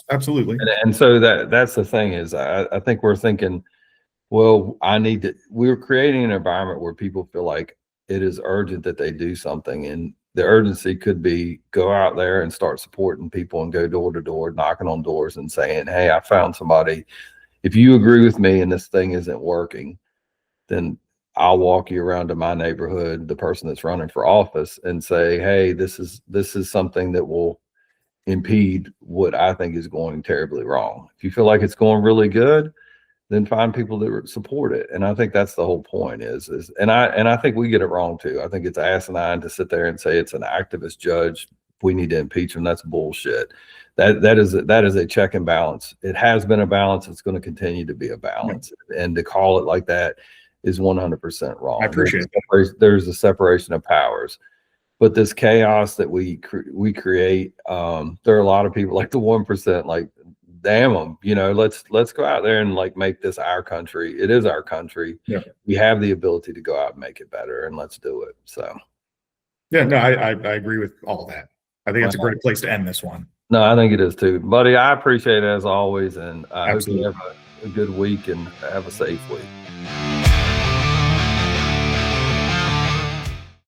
absolutely. And so that's the thing, is I think we're thinking, well, we're creating an environment where people feel like it is urgent that they do something. And the urgency could be, go out there and start supporting people and go door to door, knocking on doors and saying, hey, I found somebody. If you agree with me and this thing isn't working, then I'll walk you around to my neighborhood, the person that's running for office, and say, hey, this is something that will impede what I think is going terribly wrong. If you feel like it's going really good, then find people that support it. And I think that's the whole point and I think we get it wrong too. I think it's asinine to sit there and say it's an activist judge, we need to impeach him. That's bullshit. That is a check and balance. It has been a balance. It's going to continue to be a balance. And to call it like that is 100% wrong. I appreciate it. There's a separation of powers. But this chaos that we create, there are a lot of people, like the 1%, like, damn them, let's go out there and, like, make this our country. It is our country. Yeah. We have the ability to go out and make it better, and let's do it. So yeah, no, I agree with all that. I think it's a great place to end this one. No, I think it is too, buddy. I appreciate it as always, and I hope you Absolutely. have a good week and have a safe week.